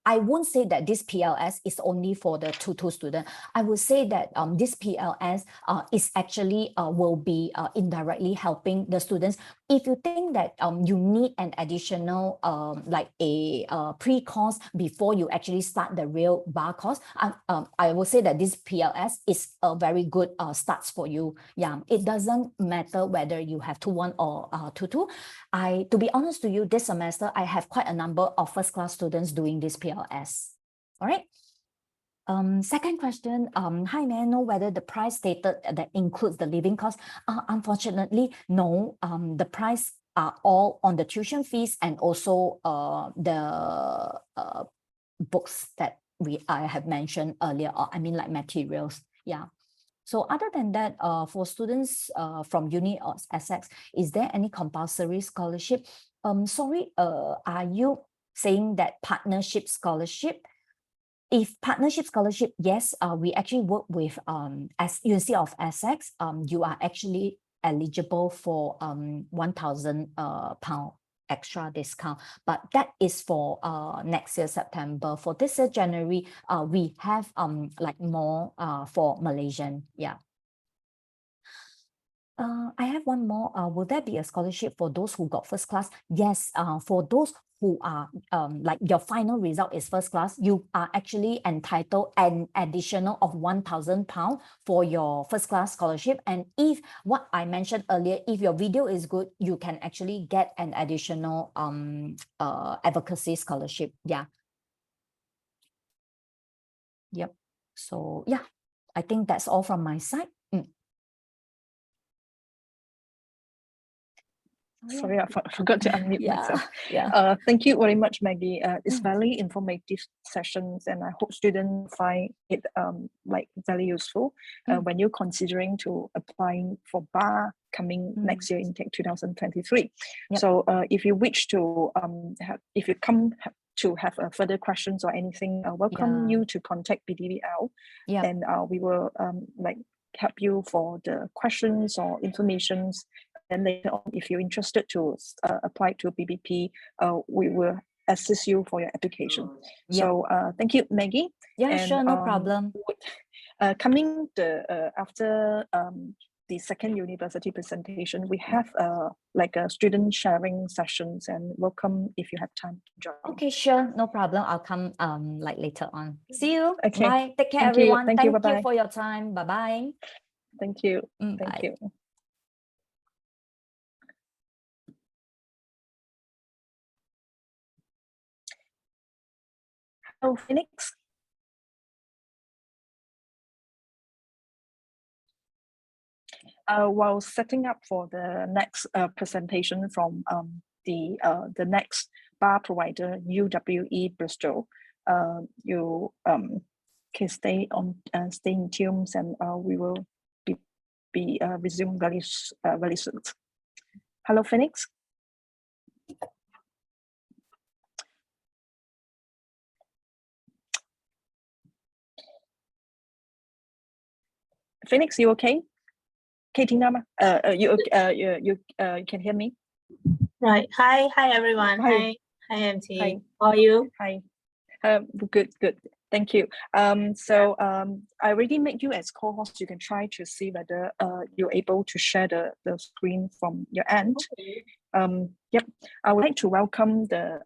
won't say that this PLS is only for the 2-2 student. I would say that this PLS is actually will be indirectly helping the students. If you think that you need an additional like like a pre-course before you actually start the real bar course, I will say that this PLS is a very good start for you. Yeah, it doesn't matter whether you have 2-1 or 2-2. To be honest to you, this semester I have quite a number of first class students doing this PLS. All right. Second question, hi, may I know whether the price stated that includes the living cost? Unfortunately, no. The price are all on the tuition fees and also the books that I have mentioned earlier, or I mean like materials. Yeah. So other than that, for students from uni or Essex, is there any compulsory scholarship? Sorry, are you saying that partnership scholarship? If partnership scholarship, yes, we actually work with as University of Essex. You are actually eligible for 1,000 pound extra discount, but that is for next year September. For this year January, we have like more for Malaysian. Yeah. I have one more. Will there be a scholarship for those who got first class? Yes, for those who are like your final result is first class, you are actually entitled an additional of 1,000 pounds for your first class scholarship. And if what I mentioned earlier, if your video is good, you can actually get an additional advocacy scholarship. Yeah. Yep. So yeah, I think that's all from my side. Sorry, I forgot to unmute myself. Yeah. Thank you very much, Maggie. It's very informative sessions, and I hope students find it like very useful when you're considering to applying for bar coming next year intake 2023. Yep. So if you wish to if you come to have further questions or anything, welcome you to contact PDVL, and we will like help you for the questions or informations. And later on, if you're interested to apply to BBP, we will assist you for your application. Yep. So thank you, Maggie. Yeah, and, sure, no problem. Coming after the second university presentation, we have like a student sharing sessions, and welcome if you have time to join. Okay, sure, no problem. I'll come like later on. See you. Okay. Bye. Take care, Thank everyone. You. Thank you. Bye-bye. For your time. Bye-bye. Thank you. Bye. Thank you. Hello, Phoenix. While setting up for the next presentation from the next bar provider, UWE Bristol, you can stay in tune, and we will be resume very soon. Hello, Phoenix. Phoenix, you okay? Katie Nama, you can hear me? Right. Hi everyone. Hi MT. Hi. How are you? Hi. Good. Thank you. So I already made you as co-host. You can try to see whether you're able to share the screen from your end. Okay. Yep. I would like to welcome the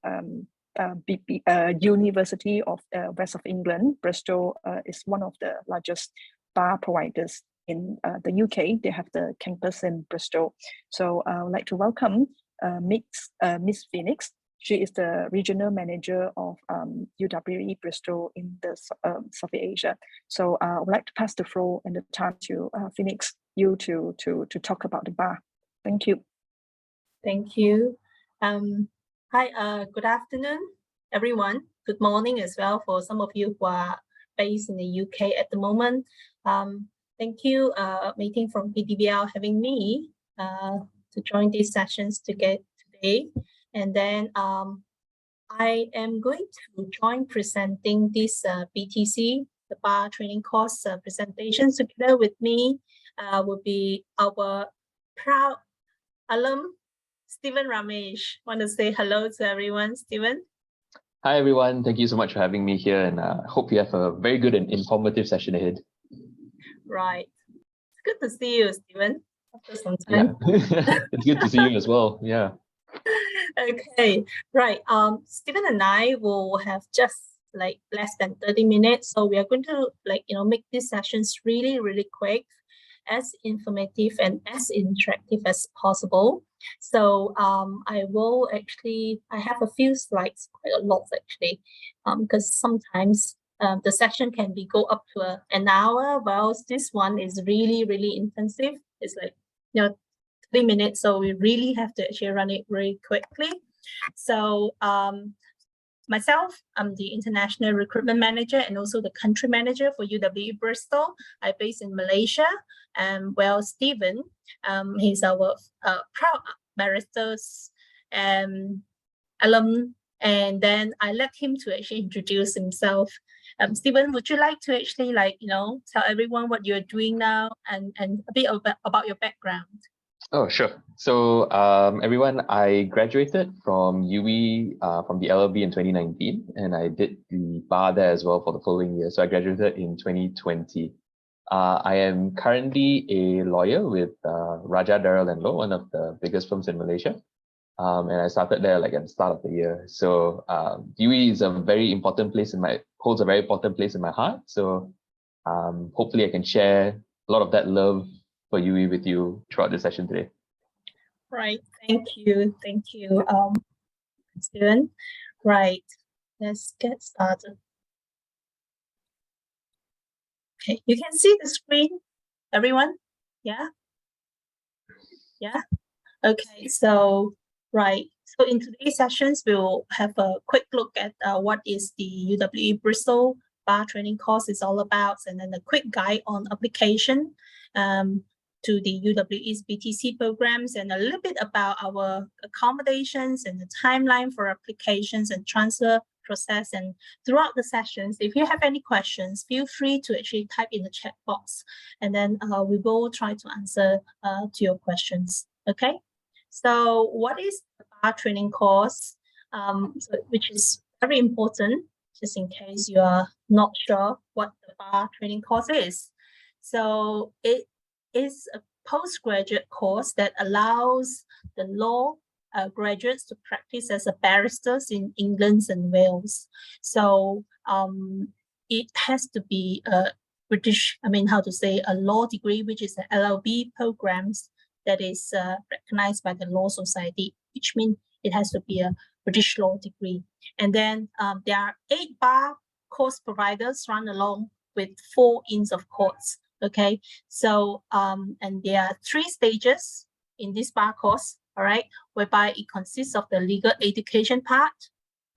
University of West of England. Bristol is one of the largest bar providers in the UK. They have the campus in Bristol. So I would like to welcome Miss Phoenix. She is the regional manager of UWE Bristol in the South Asia. So I would like to pass the floor and the time to Phoenix, you to talk about the bar. Thank you. Thank you. Hi, good afternoon, everyone. Good morning as well for some of you who are based in the UK at the moment. Thank you, meeting from PDVL, having me to join these sessions today. And then I am going to join presenting this BTC, the bar training course presentations. Together with me will be our proud alum, Stephen Ramesh. Want to say hello to everyone, Stephen? Hi everyone, thank you so much for having me here, and I hope you have a very good and informative session ahead. Right. It's good to see you, Stephen, after some time. Yeah, it's good to see you as well. Yeah. Okay, right. Stephen and I will have just like less than 30 minutes. So we are going to make these sessions really, really quick, as informative and as interactive as possible. So I have a few slides, quite a lot actually, because sometimes the session can go up to an hour, whilst this one is really, really intensive. It's like, 3 minutes, so we really have to actually run it very quickly. So myself, I'm the International Recruitment Manager and also the Country Manager for UWE Bristol. I'm based in Malaysia. Well, Stephen, he's our proud barrister's alum, and then I let him to actually introduce himself. Stephen, would you like to actually tell everyone what you're doing now and a bit about your background? Oh, sure. So everyone, I graduated from UE from the LLB in 2019, and I did the bar there as well for the following year. So I graduated in 2020. I am currently a lawyer with Raja Darrell & Low, one of the biggest firms in Malaysia. And I started there like at the start of the year. So UE is a very important place holds a very important place in my heart. So hopefully I can share a lot of that love for UE with you throughout the session today. Right, thank you, Stephen. Right, let's get started. Okay, you can see the screen, everyone? Yeah? Yeah? Okay, so right. So in today's sessions, we'll have a quick look at what is the UWE Bristol Bar Training course is all about, and then a quick guide on application to the UWE's BTC programs, and a little bit about our accommodations and the timeline for applications and transfer process. And throughout the sessions, if you have any questions, feel free to actually type in the chat box, and then we will try to answer to your questions. Okay. So what is the bar training course, which is very important, just in case you are not sure what the bar training course is. So it is a postgraduate course that allows the law graduates to practice as a barristers in England and Wales. So it has to be a a law degree, which is the LLB programs that is recognized by the Law Society, which means it has to be a British law degree. And then there are 8 bar course providers run along with 4 Inns of Courts. Okay, so and there are 3 stages in this bar course, all right, whereby it consists of the legal education part,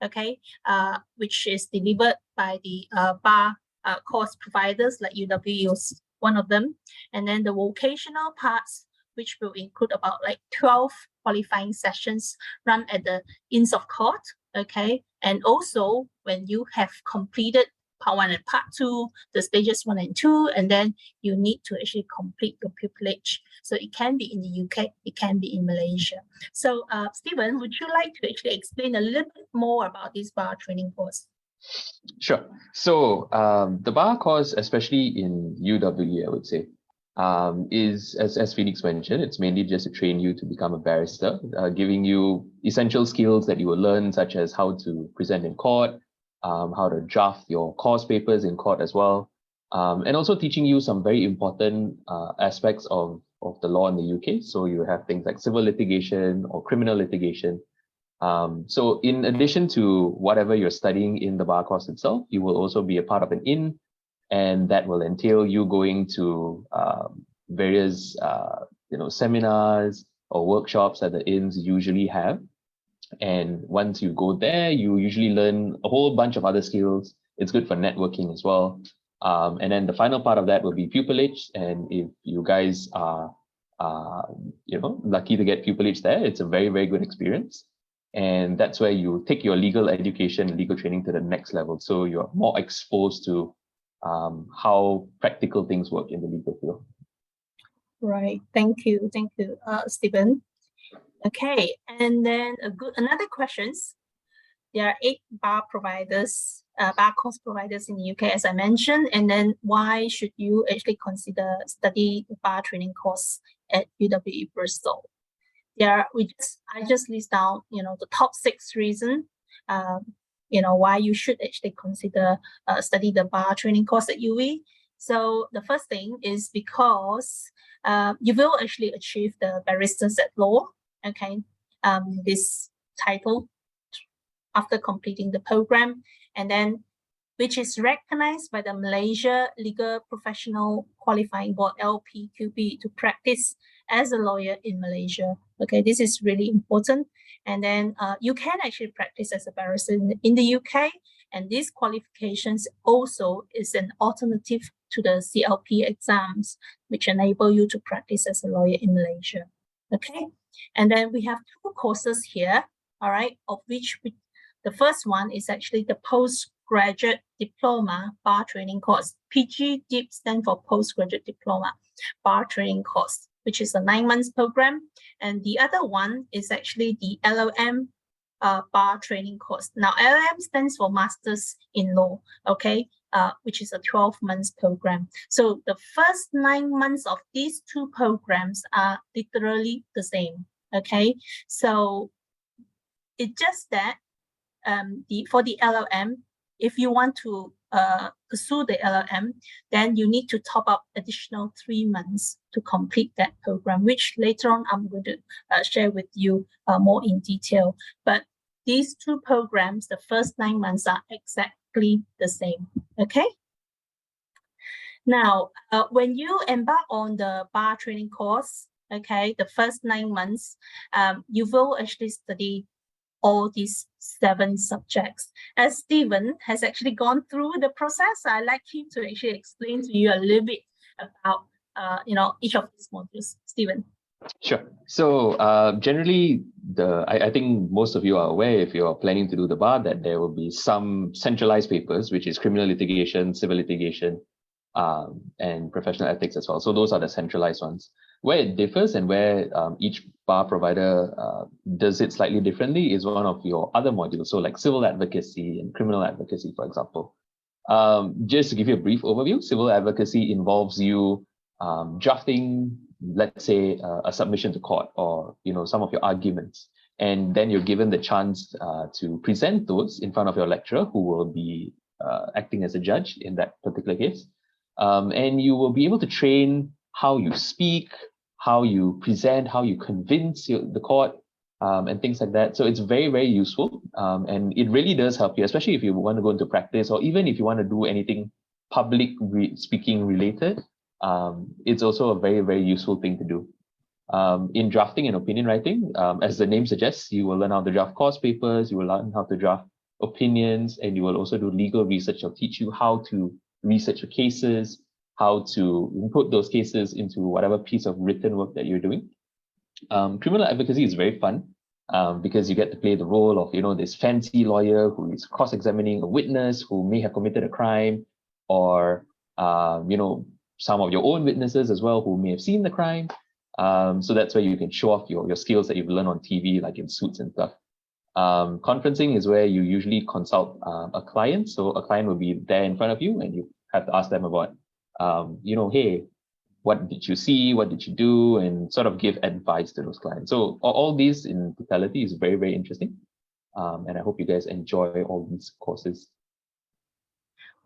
okay, which is delivered by the bar course providers like UWE is one of them, and then the vocational parts, which will include about like 12 qualifying sessions run at the Inns of Court, okay? And also when you have completed part 1 and part 2, the stages 1 and 2, and then you need to actually complete your pupillage. So it can be in the UK, it can be in Malaysia. So Stephen, would you like to actually explain a little bit more about this bar training course? Sure. So the bar course, especially in UWE, I would say, is, as Phoenix mentioned, it's mainly just to train you to become a barrister, giving you essential skills that you will learn, such as how to present in court, how to draft your course papers in court as well, and also teaching you some very important aspects of the law in the UK. So you have things like civil litigation or criminal litigation. So in addition to whatever you're studying in the bar course itself, you will also be a part of an inn, and that will entail you going to various seminars or workshops that the inns usually have. And once you go there, you usually learn a whole bunch of other skills. It's good for networking as well. And then the final part of that will be pupillage. And if you guys are lucky to get pupillage there, it's a very, very good experience. And that's where you take your legal education, legal training to the next level. So you're more exposed to how practical things work in the legal field. Right. Thank you, Stephen. Okay, and then another questions. There are 8 bar providers, bar course providers in the UK, as I mentioned. And then why should you actually consider study the bar training course at UWE Bristol? I just list down, the top 6 reasons, why you should actually consider study the bar training course at UWE. So the first thing is because you will actually achieve the barristers at law, okay, this title after completing the program, and then which is recognized by the Malaysia Legal Professional Qualifying Board, LPQB, to practice as a lawyer in Malaysia. Okay, this is really important. And then you can actually practice as a barrister in the UK, and these qualifications also is an alternative to the CLP exams, which enable you to practice as a lawyer in Malaysia. Okay, and then we have 2 courses here, all right, of which the first one is actually the Postgraduate Diploma Bar Training course. PGDIP stands for Postgraduate Diploma Bar Training course, which is a 9-month program. And the other one is actually the LLM Bar Training course. Now, LLM stands for Masters in Law, okay, which is a 12-month program. So the first 9 months of these 2 programs are literally the same, okay? So it's just that for the LLM, if you want to pursue the LLM, then you need to top up additional 3 months to complete that program, which later on I'm going to share with you more in detail. But these 2 programs, the first 9 months are exactly the same, okay? Now, when you embark on the bar training course, okay, the first 9 months, you will actually study all these 7 subjects. As Stephen has actually gone through the process, I'd like him to actually explain to you a little bit about each of these modules. Stephen. Sure. So generally, I think most of you are aware, if you are planning to do the bar, that there will be some centralized papers, which is criminal litigation, civil litigation, and professional ethics as well. So those are the centralized ones. Where it differs and where each bar provider does it slightly differently is one of your other modules. So like civil advocacy and criminal advocacy, for example. Just to give you a brief overview, civil advocacy involves you drafting, let's say, a submission to court, or some of your arguments, and then you're given the chance to present those in front of your lecturer, who will be acting as a judge in that particular case, and you will be able to train how you speak, how you present, how you convince the court, and things like that. So it's very, very useful, and it really does help you, especially if you want to go into practice, or even if you want to do anything public speaking related. It's also a very, very useful thing to do. In drafting and opinion writing, as the name suggests, you will learn how to draft course papers, you will learn how to draft opinions, and you will also do legal research. They'll teach you how to research your cases, how to input those cases into whatever piece of written work that you're doing. Criminal advocacy is very fun because you get to play the role of, this fancy lawyer who is cross-examining a witness who may have committed a crime, or, some of your own witnesses as well who may have seen the crime. So that's where you can show off your skills that you've learned on TV, like in Suits and stuff. Conferencing is where you usually consult a client. So a client will be there in front of you and you have to ask them about, hey, what did you see? What did you do? And sort of give advice to those clients. So all these in totality is very, very interesting. And I hope you guys enjoy all these courses.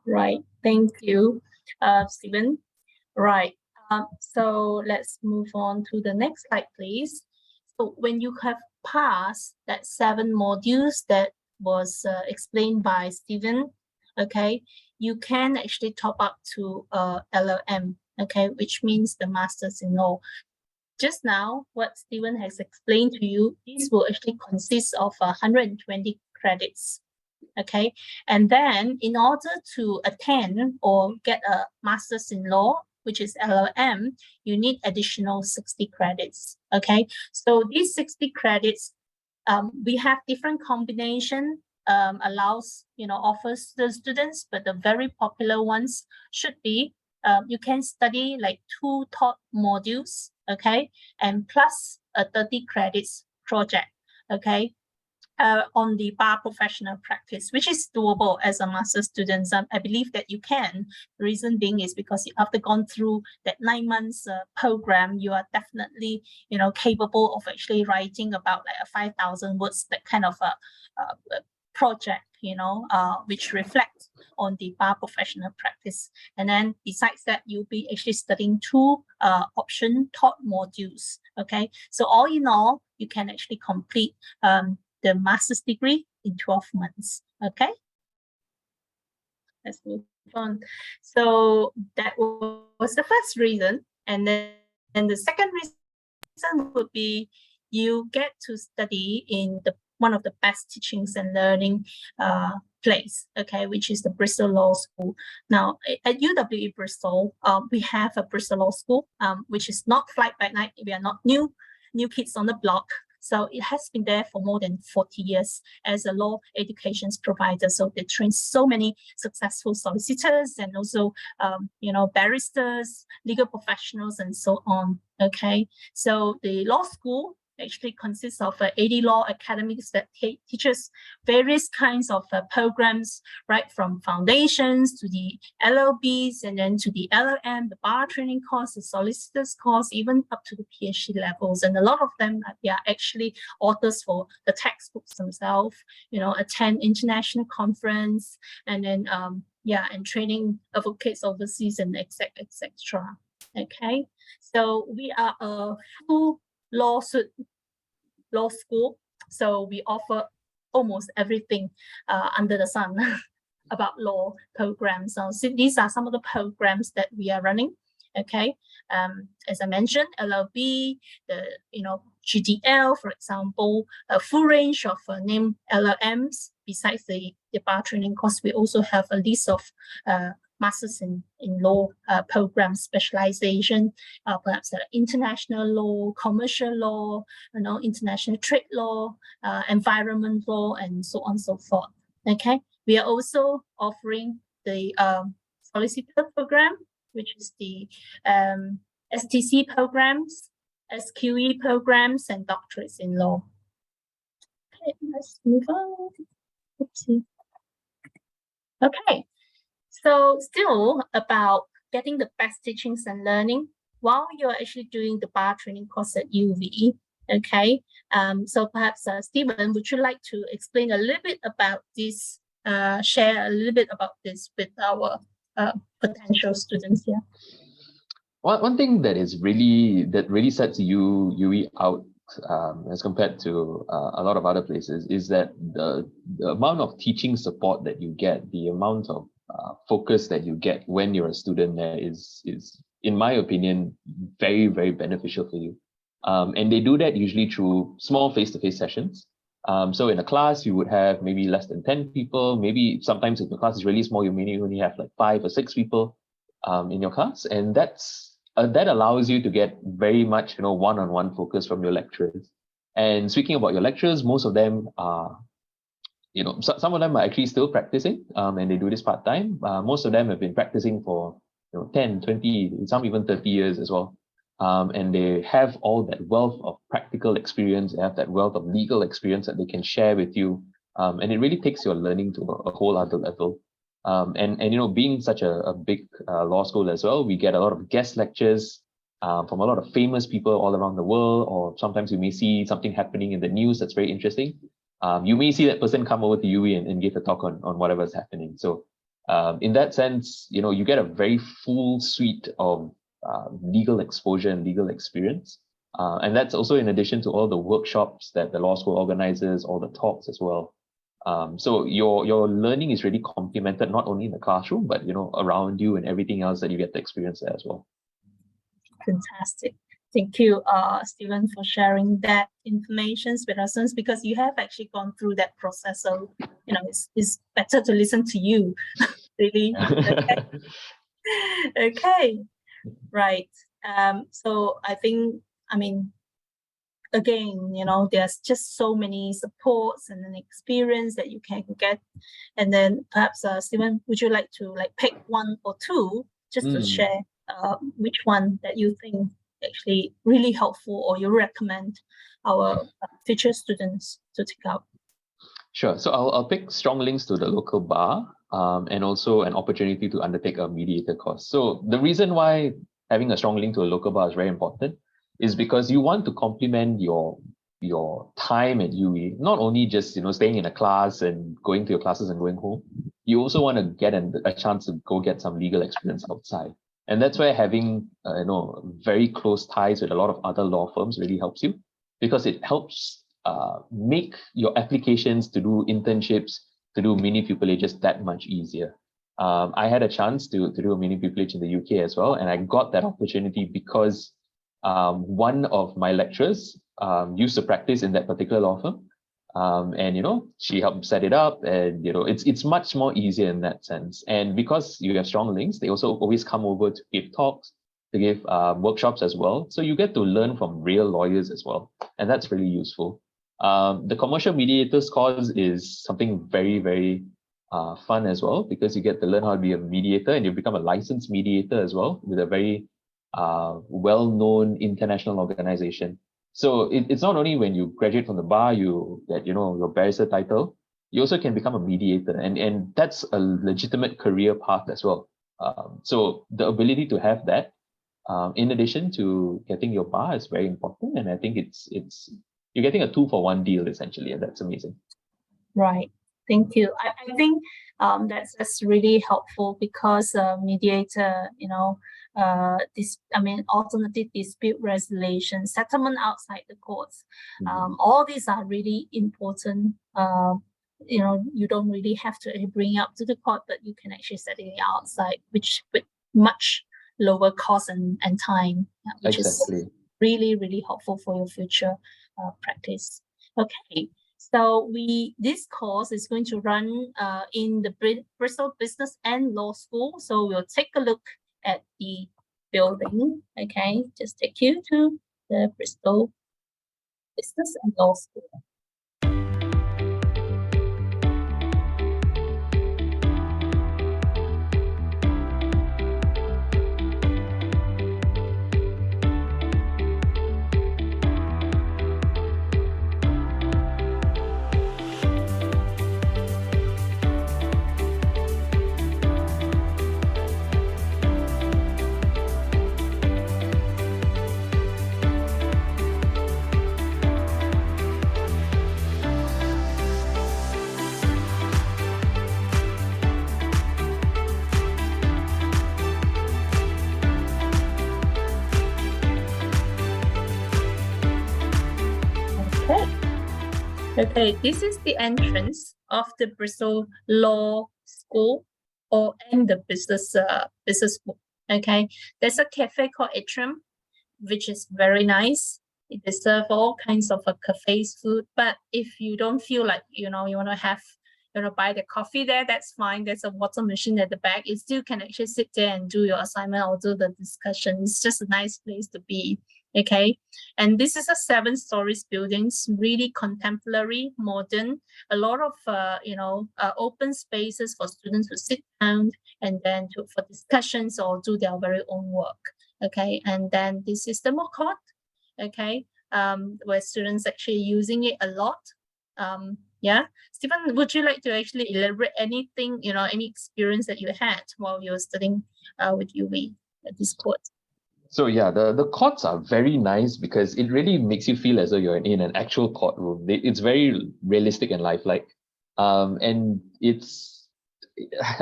Right. Thank you, Stephen. Right. So let's move on to the next slide, please. So when you have passed that 7 modules that was explained by Stephen, okay, you can actually top up to LLM, okay, which means the Masters in Law. Just now, what Stephen has explained to you, this will actually consist of 120 credits, okay? And then in order to attend or get a Masters in Law, which is LLM, you need additional 60 credits, okay? So these 60 credits, we have different combination, offers the students, but the very popular ones should be, you can study like 2 top modules, okay? And plus a 30 credits project, okay? on the bar professional practice, which is doable as a master's student. I believe that you can. The reason being is because after gone through that 9 months program, you are definitely, capable of actually writing about like a 5,000 words, that kind of a project, which reflects on the bar professional practice. And then besides that, you'll be actually studying 2 option taught modules. Okay, so all in all, you can actually complete the master's degree in 12 months. Okay, let's move on. So that was the first reason. And then the second reason would be you get to study in one of the best teachings and learning place, okay, which is the Bristol Law School. Now, at UWE Bristol, we have a Bristol Law School, which is not fly by night. We are not new kids on the block. So it has been there for more than 40 years as a law education provider. So they train so many successful solicitors and also, barristers, legal professionals, and so on. Okay, so the law school actually consists of 80 law academies that teaches various kinds of programs, right from foundations to the LLBs, and then to the LLM, the bar training course, the solicitor's course, even up to the PhD levels. And a lot of them are actually authors for the textbooks themselves, attend international conference, and then and training advocates overseas, and etc. Okay, so we are a full law school, so we offer almost everything under the sun about law programs. So these are some of the programs that we are running. Okay, as I mentioned, LLB, the GDL, for example, a full range of named LLMs. Besides the bar training course, we also have a list of masters in law program specialization, perhaps international law, commercial law, international trade law, environment law, and so on and so forth. Okay, we are also offering the solicitor program, which is the STC programs, SQE programs, and doctorates in law. Okay, let's move on. Oopsie. Okay. So still about getting the best teachings and learning while you're actually doing the bar training course at UWE. Okay, so perhaps Stephen, would you like to explain a little bit about this, share a little bit about this with our potential students here? One thing that really sets UWE out as compared to a lot of other places is that the amount of teaching support that you get, the amount of focus that you get when you're a student there is in my opinion very, very beneficial for you, and they do that usually through small face-to-face sessions. So in a class you would have maybe less than 10 people, maybe sometimes if the class is really small you may only have like 5 or 6 people in your class, and that allows you to get very much one-on-one focus from your lecturers. And speaking about your lecturers, most of them are some of them are actually still practicing, and they do this part-time. Most of them have been practicing for 10, 20, some even 30 years as well. And they have all that wealth of practical experience, they have that wealth of legal experience that they can share with you. And it really takes your learning to a whole other level. And being such a big law school as well, we get a lot of guest lectures from a lot of famous people all around the world, or sometimes you may see something happening in the news that's very interesting. You may see that person come over to UWE and give a talk on whatever's happening. So in that sense, you get a very full suite of legal exposure and legal experience. And that's also in addition to all the workshops that the law school organizes, all the talks as well. So your learning is really complemented not only in the classroom, but around you and everything else that you get to experience there as well. Fantastic. Thank you, Stephen, for sharing that information with us, because you have actually gone through that process. So, it's better to listen to you, really. Okay. Okay, right. So I think, again, there's just so many supports and an experience that you can get. And then perhaps, Stephen, would you like to pick one or two just to share which one that you think actually really helpful, or you recommend our future students to take out? Sure. So I'll pick strong links to the local bar, and also an opportunity to undertake a mediator course. So the reason why having a strong link to a local bar is very important is because you want to complement your time at UE, not only just staying in a class and going to your classes and going home. You also want to get a chance to go get some legal experience outside. And that's where having very close ties with a lot of other law firms really helps you, because it helps make your applications to do internships, to do mini pupillages that much easier. I had a chance to do a mini pupillage in the UK as well, and I got that opportunity because one of my lecturers used to practice in that particular law firm, and she helped set it up, and it's much more easier in that sense. And because you have strong links, they also always come over to give talks, to give workshops as well. So you get to learn from real lawyers as well, and that's really useful. The commercial mediators course is something very, very fun as well, because you get to learn how to be a mediator, and you become a licensed mediator as well with a very well-known international organization. So it's not only when you graduate from the bar, you get your barrister title, you also can become a mediator, and that's a legitimate career path as well. So the ability to have that, in addition to getting your bar, is very important, and I think it's you're getting a 2-for-1 deal essentially, and that's amazing. Right. Thank you. I think that's really helpful, because mediator, alternative dispute resolution, settlement outside the courts, all these are really important. You don't really have to bring up to the court, but you can actually settle it outside, which with much lower cost and time, which is really, really helpful for your future practice. Okay. So this course is going to run in the Bristol Business and Law School. So we'll take a look at the building. Okay, just take you to the Bristol Business and Law School. Okay, this is the entrance of the Bristol Law School and the business school. Okay, there's a cafe called Atrium, which is very nice. They serve all kinds of cafes food. But if you don't feel like you want to buy the coffee there, that's fine. There's a water machine at the back. You still can actually sit there and do your assignment or do the discussion. It's just a nice place to be. Okay, and this is a 7-story building, really contemporary, modern, a lot of open spaces for students to sit down and then for discussions or do their very own work. Okay, and then this is the mock court, okay, where students actually using it a lot. Yeah, Stephen, would you like to actually elaborate anything, any experience that you had while you were studying with UV at this court? So yeah, the courts are very nice because it really makes you feel as though you're in an actual courtroom. It's very realistic and lifelike. And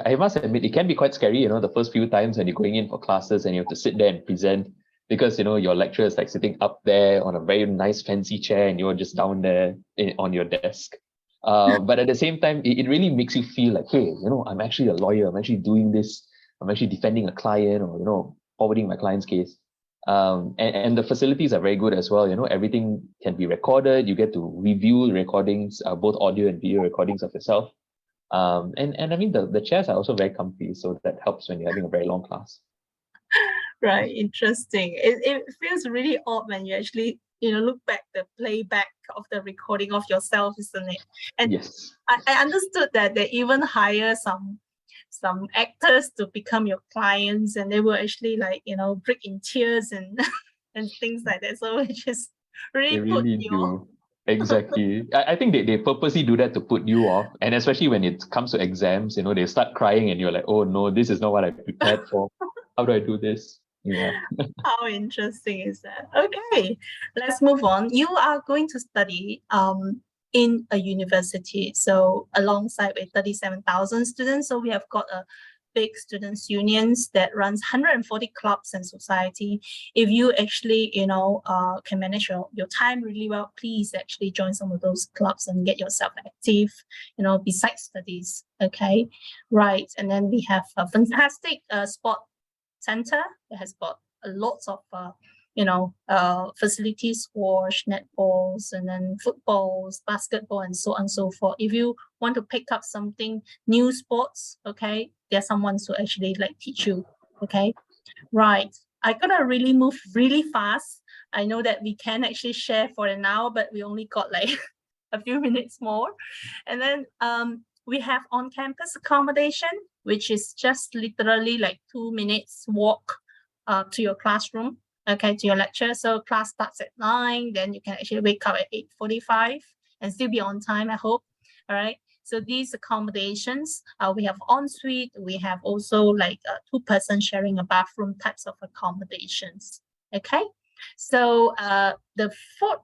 I must admit, it can be quite scary, the first few times when you're going in for classes and you have to sit there and present, because, your lecturer is like sitting up there on a very nice fancy chair and you're just down there on your desk. But at the same time, it really makes you feel like, hey, I'm actually a lawyer. I'm actually doing this. I'm actually defending a client, or, forwarding my client's case. And the facilities are very good as well. Everything can be recorded. You get to review recordings, both audio and video recordings of yourself. And I mean, the chairs are also very comfy, so that helps when you're having a very long class. Right, interesting. It feels really odd when you actually, look back the playback of the recording of yourself, isn't it? And yes, I understood that they even hire some actors to become your clients, and they will actually break in tears and and things like that. So it just really, they really do. Exactly. I think they purposely do that to put you off. And especially when it comes to exams, they start crying and you're like, oh no, this is not what I prepared for. How do I do this? Yeah. How interesting is that? Okay, let's move on. You are going to study in a university, so alongside with 37,000 students. So we have got a big students unions that runs 140 clubs and society. If you actually, can manage your time really well, please actually join some of those clubs and get yourself active, besides studies. Okay, right. And then we have a fantastic sport center that has got a lot of facilities, squash, netballs, and then footballs, basketball, and so on and so forth. If you want to pick up something new sports, okay, there's someone to actually teach you. Okay, right. I gotta really move really fast. I know that we can actually share for an hour, but we only got a few minutes more. And then we have on-campus accommodation, which is just literally 2 minutes walk to your classroom, okay, to your lecture. So class starts at 9, then you can actually wake up at 8:45 and still be on time, I hope. All right. So these accommodations, we have ensuite, we have also 2-person sharing a bathroom types of accommodations. Okay. So the fourth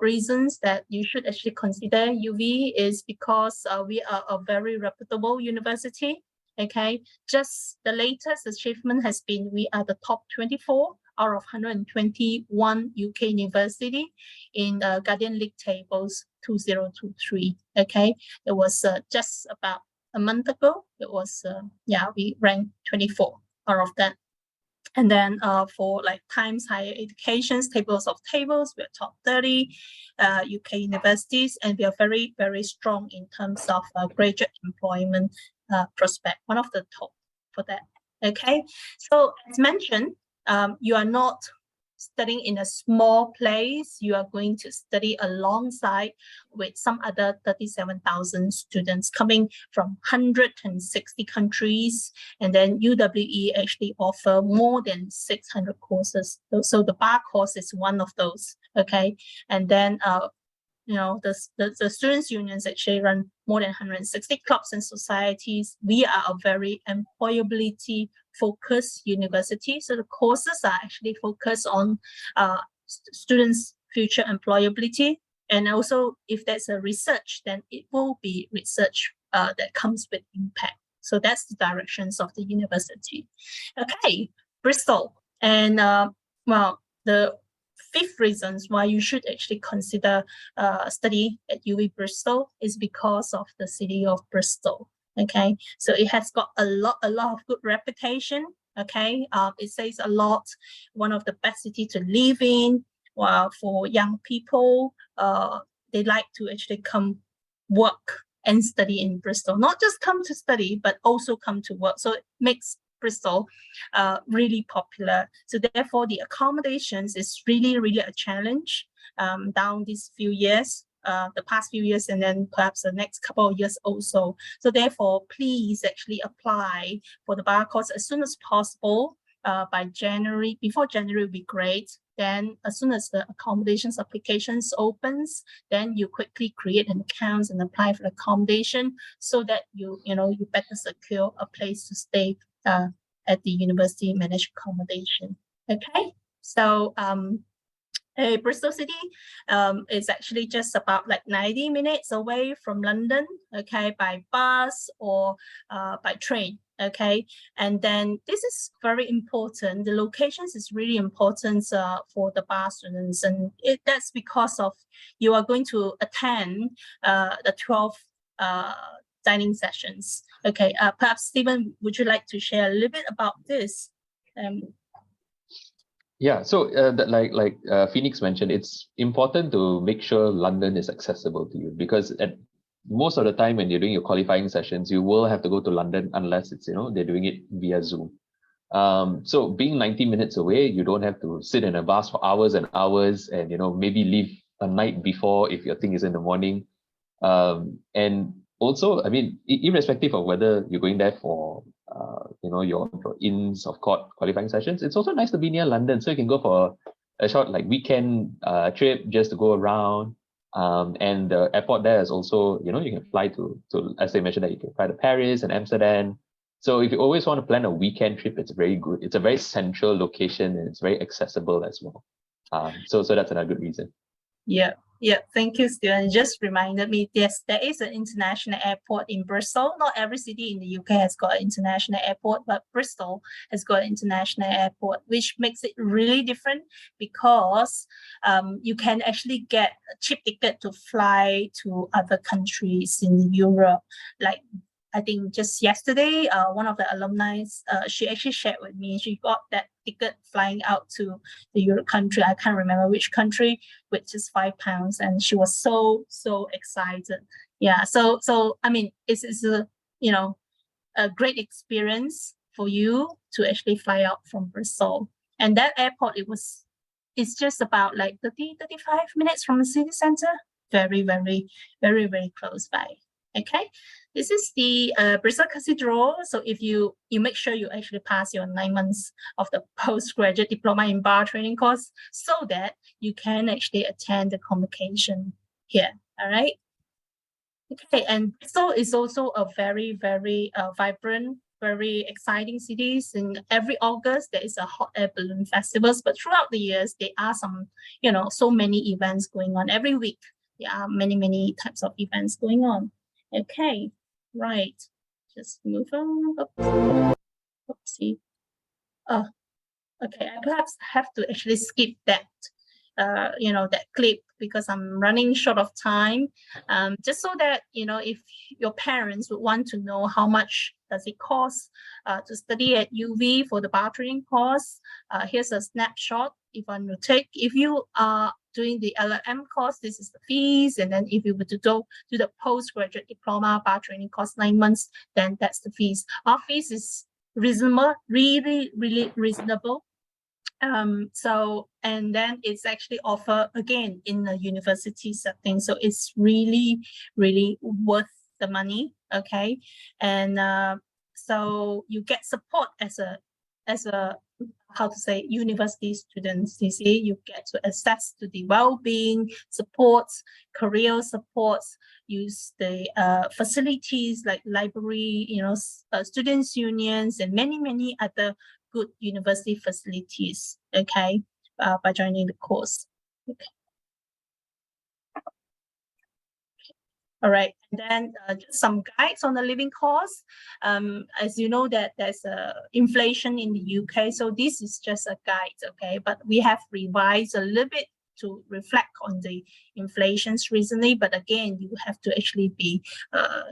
reasons that you should actually consider UV is because we are a very reputable university. Okay, just the latest achievement has been we are the top 24 out of 121 UK university in Guardian League tables 2023. Okay, it was just about a month ago. It was we ranked 24 out of that. And then for Times Higher Education's tables of tables, we're top 30 UK universities, and we are very, very strong in terms of graduate employment prospect, one of the top for that. Okay, so as mentioned, you are not studying in a small place. You are going to study alongside with some other 37,000 students coming from 160 countries. And then UWE actually offer more than 600 courses. So the bar course is one of those. Okay, and then the students' unions actually run more than 160 clubs and societies. We are a very employability focused university. So the courses are actually focused on students' future employability. And also, if there's a research, then it will be research that comes with impact. So that's the directions of the university. Okay, Bristol. And the fifth reasons why you should actually consider study at UWE Bristol is because of the city of Bristol. Okay, so it has got a lot of good reputation. Okay, it says a lot. One of the best city to live in. For young people, they like to actually come work and study in Bristol. Not just come to study, but also come to work. So it makes Bristol really popular. So therefore, the accommodations is really, really a challenge down these few years, the past few years, and then perhaps the next couple of years also. So therefore, please actually apply for the bar course as soon as possible. By January, before January would be great. Then as soon as the accommodations applications opens, then you quickly create an account and apply for the accommodation so that you better secure a place to stay at the university managed accommodation. Okay, so Bristol City is actually just about 90 minutes away from London, okay, by bus or by train. Okay, and then this is very important. The locations is really important for the bar students, and that's because of you are going to attend the 12 dining sessions. Okay, perhaps Stephen, would you like to share a little bit about this? Yeah, so like Phoenix mentioned, it's important to make sure London is accessible to you, because at most of the time when you're doing your qualifying sessions, you will have to go to London unless it's, they're doing it via Zoom. So being 90 minutes away, you don't have to sit in a bus for hours and hours and, maybe leave a night before if your thing is in the morning. And also, I mean, irrespective of whether you're going there for, your Inns of Court qualifying sessions, it's also nice to be near London. So you can go for a short like weekend trip just to go around. And the airport there is also, you know, you can fly to as I mentioned, that you can fly to Paris and Amsterdam. So if you always want to plan a weekend trip, it's very good. It's a very central location and it's very accessible as well. So that's another good reason. Yeah, thank you, Stuart. Just reminded me, yes, there is an international airport in Bristol. Not every city in the UK has got an international airport, but Bristol has got an international airport, which makes it really different because you can actually get a cheap ticket to fly to other countries in Europe. Like, I think just yesterday, one of the alumni, she actually shared with me, she got that ticket flying out to the Europe country. I can't remember which country, with just £5. And she was so excited. Yeah, so I mean, it's a, you know, a great experience for you to actually fly out from Bristol. And that airport, it's just about like 35 minutes from the city center. Very, very, very, very close by. Okay, this is the Bristol Cathedral. So if you make sure you actually pass your 9 months of the postgraduate diploma in bar training course so that you can actually attend the convocation here. All right. Okay, and Bristol is also a very, very vibrant, very exciting city. In every August, there is a hot air balloon festivals, but throughout the years, there are some, you know, so many events going on every week. There are many types of events going on. Okay, right. Just move on. Oopsie. Oh, okay. I perhaps have to actually skip that, you know, that clip because I'm running short of time. Just so that, you know, if your parents would want to know how much does it cost to study at UV for the bar training course, here's a snapshot. If you are doing the LLM course, this is the fees. And then if you were to do the postgraduate diploma bar training course 9 months, then that's the fees. Our fees is reasonable, really reasonable. So, and then it's actually offered again in the university setting. So it's really worth the money. Okay. And so you get support as a how to say, university students. You see, you get to access to the well-being supports, career supports, use the facilities like library, you know, students unions, and many other good university facilities. Okay, by joining the course. Okay. All right, and then just some guides on the living costs. As you know that there's inflation in the UK, so this is just a guide, okay? But we have revised a little bit to reflect on the inflations recently. But again, you have to actually be,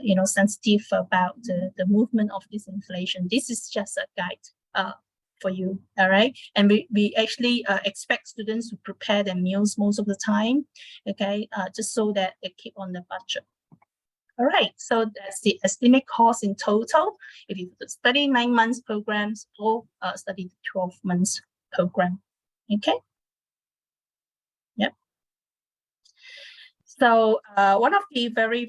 you know, sensitive about the movement of this inflation. This is just a guide for you, all right? And we actually expect students to prepare their meals most of the time, okay? Just so that they keep on the budget. All right, so that's the estimate cost in total if you study 9 months programs or study 12 months program. Okay. Yep. So one of the very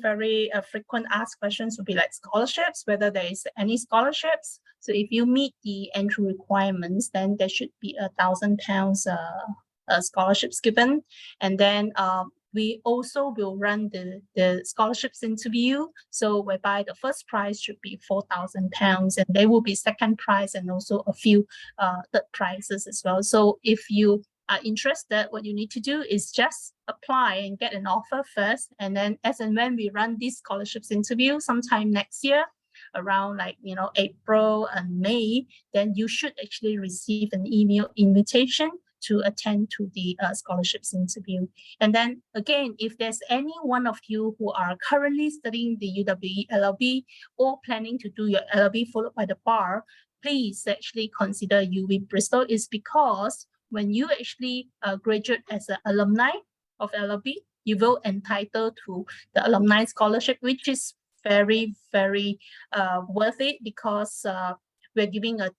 frequent asked questions would be like scholarships, whether there is any scholarships. So if you meet the entry requirements, then there should be £1,000 scholarships given, and then we also will run the scholarships interview. So whereby the first prize should be £4,000, and there will be second prize and also a few third prizes as well. So if you are interested, what you need to do is just apply and get an offer first, and then as and when we run these scholarships interview sometime next year, around like, you know, April and May, then you should actually receive an email invitation to attend to the scholarships interview. And then again, if there's any one of you who are currently studying the UWE LLB or planning to do your LLB followed by the bar, please actually consider UWE Bristol. Is because when you actually graduate as an alumni of LLB, you will entitle to the alumni scholarship, which is very worth it, because we're giving like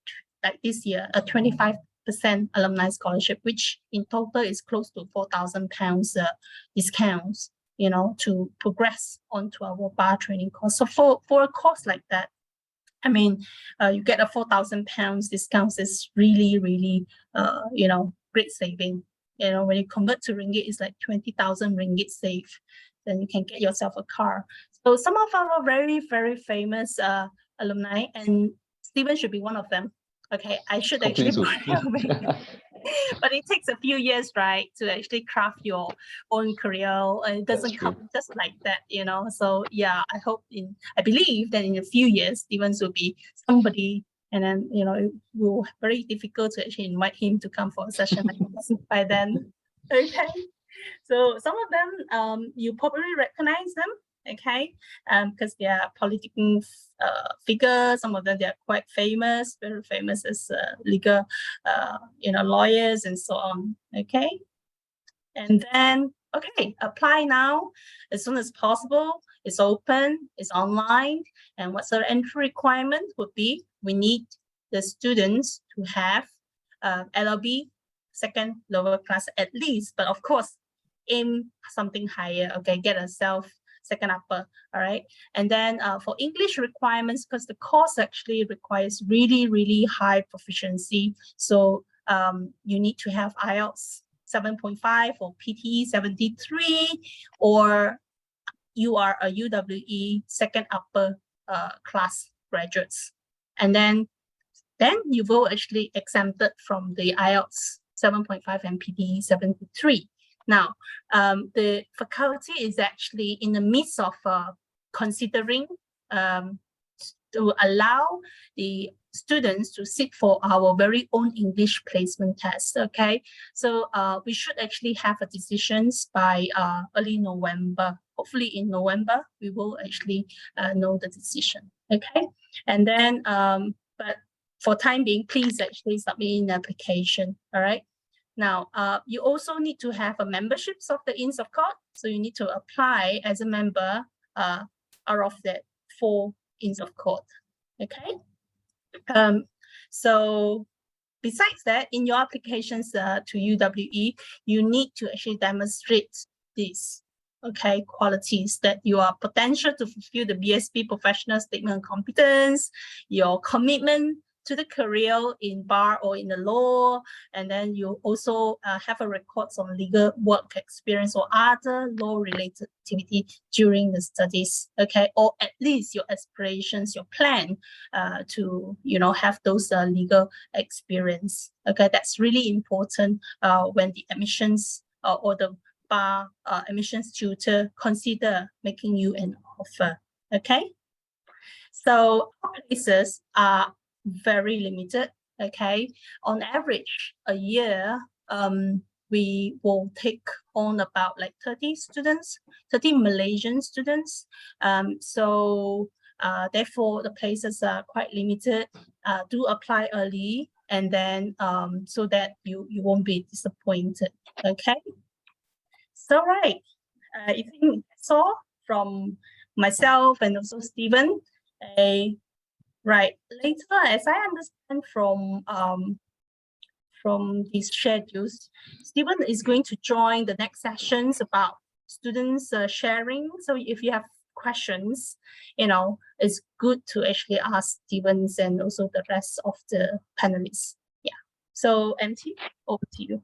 this year a 25% alumni scholarship, which in total is close to £4,000 discounts, you know, to progress onto our bar training course. So for a course like that, I mean, you get a £4,000 discount is really, you know, great saving. You know, when you convert to ringgit, it's like 20,000 ringgit saved. Then you can get yourself a car. So some of our very, very famous alumni, and Stephen should be one of them. Okay, I should actually put it away. But it takes a few years, right, to actually craft your own career. And it doesn't come just like that, you know. So yeah, I believe that in a few years, Stevens will be somebody, and then, you know, it will be very difficult to actually invite him to come for a session like this by then. Okay. So some of them, you probably recognize them, okay, because they are political figures. Some of them, they are quite famous, very famous as legal, you know, lawyers and so on, okay. And then, okay, apply now as soon as possible. It's open, it's online, and what's the entry requirement would be? We need the students to have LLB second lower class at least, but of course, aim something higher, okay, get yourself second upper, all right. And then for English requirements, because the course actually requires really, really high proficiency. So you need to have IELTS 7.5 or PTE 73, or you are a UWE second upper class graduates. And then you will actually exempted from the IELTS 7.5 and PTE 73. Now, the faculty is actually in the midst of considering to allow the students to sit for our very own English placement test, okay? So we should actually have a decisions by early November. Hopefully in November, we will actually know the decision, okay? And then, but for time being, please actually submit an application, all right? Now, you also need to have a membership of the Inns of Court. So you need to apply as a member out of that 4 Inns of Court, okay? So besides that, in your applications to UWE, you need to actually demonstrate these, okay, qualities that you are potential to fulfill the BSP professional statement of competence, your commitment to the career in bar or in the law, and then you also have a records on legal work experience or other law-related activity during the studies, okay? Or at least your aspirations, your plan to, you know, have those legal experience, okay? That's really important when the admissions or the bar admissions tutor consider making you an offer, okay? So places are very limited, okay? On average, a year, we will take on about like 30 students, 30 Malaysian students. So therefore, the places are quite limited. Do apply early, and then so that you won't be disappointed, okay? So right, I think that's all from myself and also Stephen. Right, later, as I understand from these schedules, Stephen is going to join the next sessions about students sharing. So if you have questions, you know, it's good to actually ask Stevens and also the rest of the panelists. Yeah. So MT, over to you.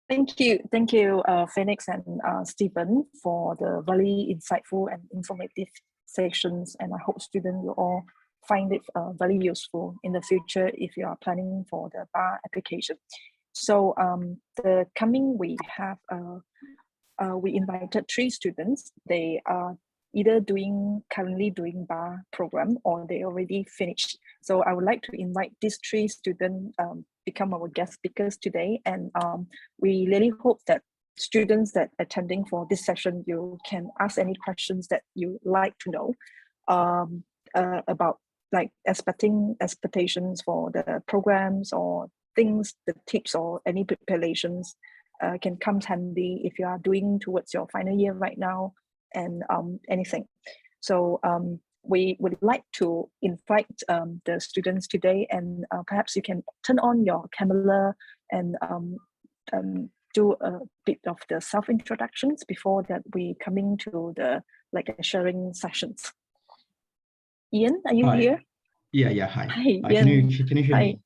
Thank you, Phoenix and Stephen, for the very insightful and informative sections. And I hope students will all find it very useful in the future if you are planning for the bar application. So the coming week we invited 3 students. They are either currently doing bar program, or they already finished. So I would like to invite these 3 students become our guest speakers today, and we really hope that students that attending for this session, you can ask any questions that you like to know about, like expectations for the programs or things, the tips or any preparations can come handy if you are doing towards your final year right now, and anything. So we would like to invite the students today, and perhaps you can turn on your camera and do a bit of the self-introductions before that we coming to the sharing sessions. Ian, are you here? Yeah, hi. Hi, Can Ian. you hear Hi. me?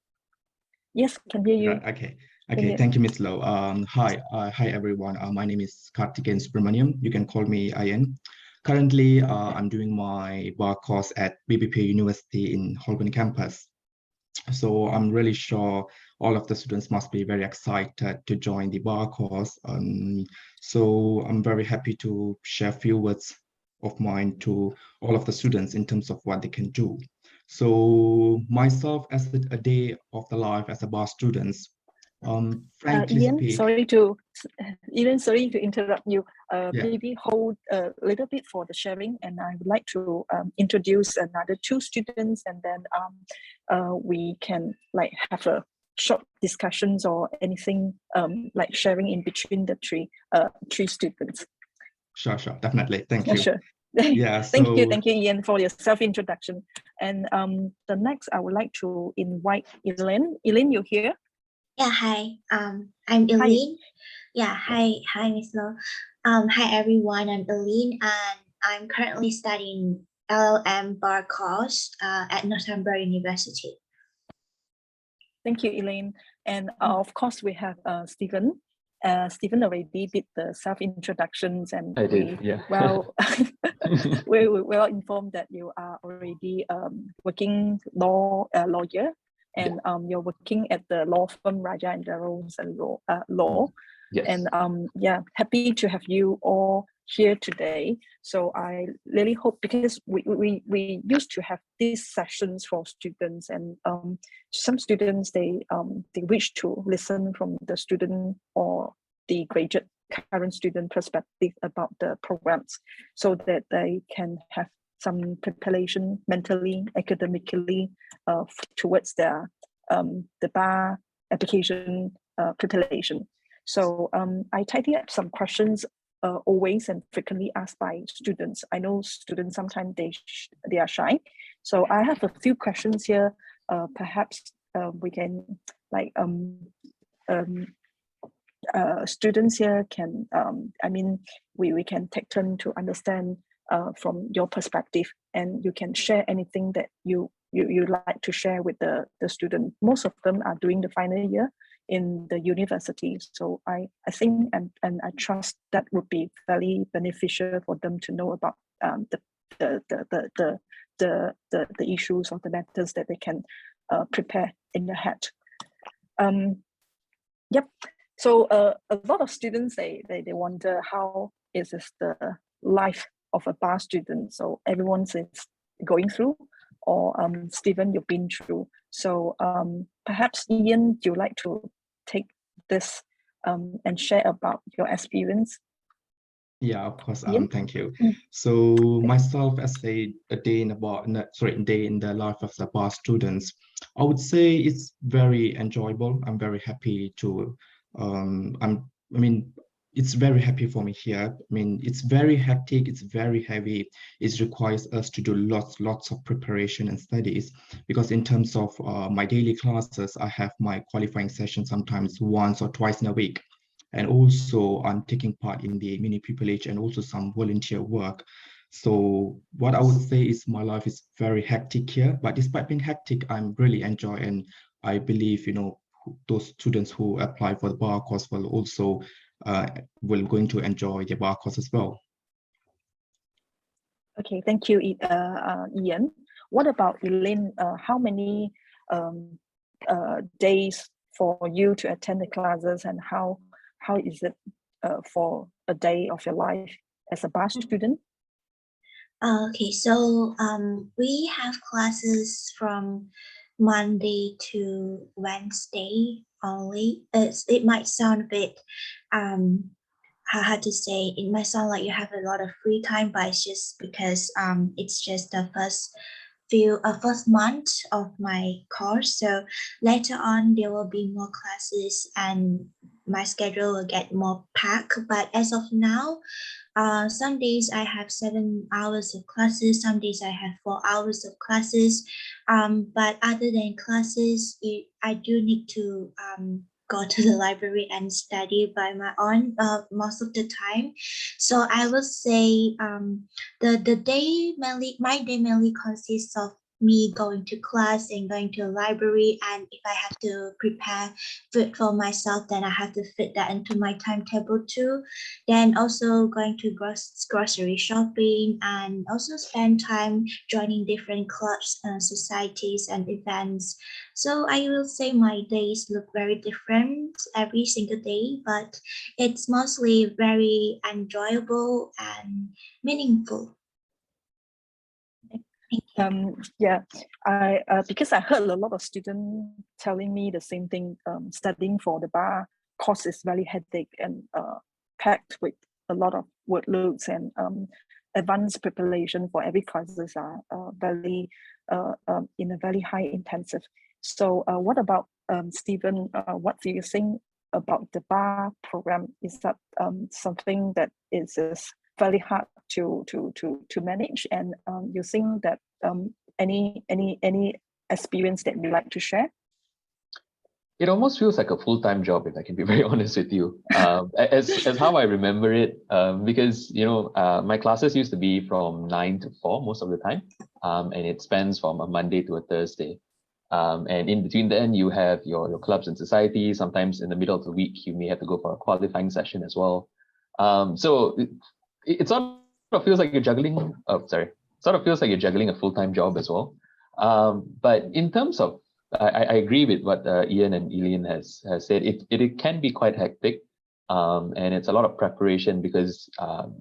Yes, can hear you. Okay. Okay, thank you, Ms. Low. Hi, everyone. My name is Kharthiegeatan Subramaniam. You can call me IN. Currently, I'm doing my bar course at BBP University in Holborn campus. So I'm really sure all of the students must be very excited to join the bar course. So I'm very happy to share a few words of mine to all of the students in terms of what they can do. So myself, as a day of the life as a bar student, frankly Ian, speak, sorry to interrupt you. Yeah. Maybe hold a little bit for the sharing, and I would like to introduce another two students, and then we can like have a short discussions or anything like sharing in between the three students. Sure, definitely. Thank you. Sure. Yeah. Thank you, Ian, for your self-introduction. And the next, I would like to invite Elene. Elene, you here? Yeah, hi. I'm Elene. Yeah, hi, Miss Lo. Hi everyone. I'm Elene, and I'm currently studying LLM bar course at Northumbria University. Thank you, Elaine. And of course, we have Stephen. Stephen already did the self-introductions, and we're well informed that you are already working lawyer, and you're working at the law firm Raja and Darrows and Law. Yes. And happy to have you all here today. So I really hope, because we used to have these sessions for students, and some students they wish to listen from the student or the graduate current student perspective about the programs, so that they can have some preparation mentally, academically towards their the bar application preparation. So I tidy up some questions always and frequently asked by students. I know students sometimes they are shy, so I have a few questions here. Perhaps we can like students here can we can take turn to understand from your perspective, and you can share anything that you like to share with the student. Most of them are doing the final year in the university, so I think and I trust that would be very beneficial for them to know about the issues or the matters that they can prepare in their head. So a lot of students they wonder how is this the life of a bar student. So everyone's going through, or Stephen, you've been through. So perhaps Ian, do you like to take this and share about your experience? Yeah, of course. Ian? Thank you. So myself, as a day in the life of the bar students, I would say it's very enjoyable. I'm very happy to. It's very happy for me here. I mean, it's very hectic. It's very heavy. It requires us to do lots of preparation and studies, because in terms of my daily classes, I have my qualifying session sometimes once or twice in a week. And also I'm taking part in the mini pupillage and also some volunteer work. So what I would say is my life is very hectic here, but despite being hectic, I'm really enjoying, and I believe, those students who apply for the bar course will also going to enjoy the bar course as well. Okay, thank you, Ian. What about Elaine? How many days for you to attend the classes, and how is it for a day of your life as a bar student? Okay, so we have classes from Monday to Wednesday only. It might sound a bit hard to say. It might sound like you have a lot of free time, but it's just because it's just the first month of my course. So later on there will be more classes and my schedule will get more packed. But as of now, some days I have 7 hours of classes, some days I have 4 hours of classes. But other than classes, I do need to go to the library and study by my own most of the time. So I will say my day mainly consists of me going to class and going to a library, and if I have to prepare food for myself, then I have to fit that into my timetable too. Then also going to grocery shopping, and also spend time joining different clubs, societies and events. So I will say my days look very different every single day, but it's mostly very enjoyable and meaningful. Yeah, I because I heard a lot of students telling me the same thing. Studying for the bar course is very hectic and packed with a lot of workloads, and advanced preparation for every classes are very in a very high intensive. So what about Stephen? What do you think about the bar program? Is that something that is very hard to manage, and you think that any experience that you like to share? It almost feels like a full-time job, if I can be very honest with you, as how I remember it, because my classes used to be from 9 to 4 most of the time, and it spans from a Monday to a Thursday, and in between then you have your clubs and societies. Sometimes in the middle of the week you may have to go for a qualifying session as well. So it sort of feels like you're juggling. Sort of feels like you're juggling a full-time job as well. But in terms of, I agree with what Ian and Elene has said. It can be quite hectic, and it's a lot of preparation, because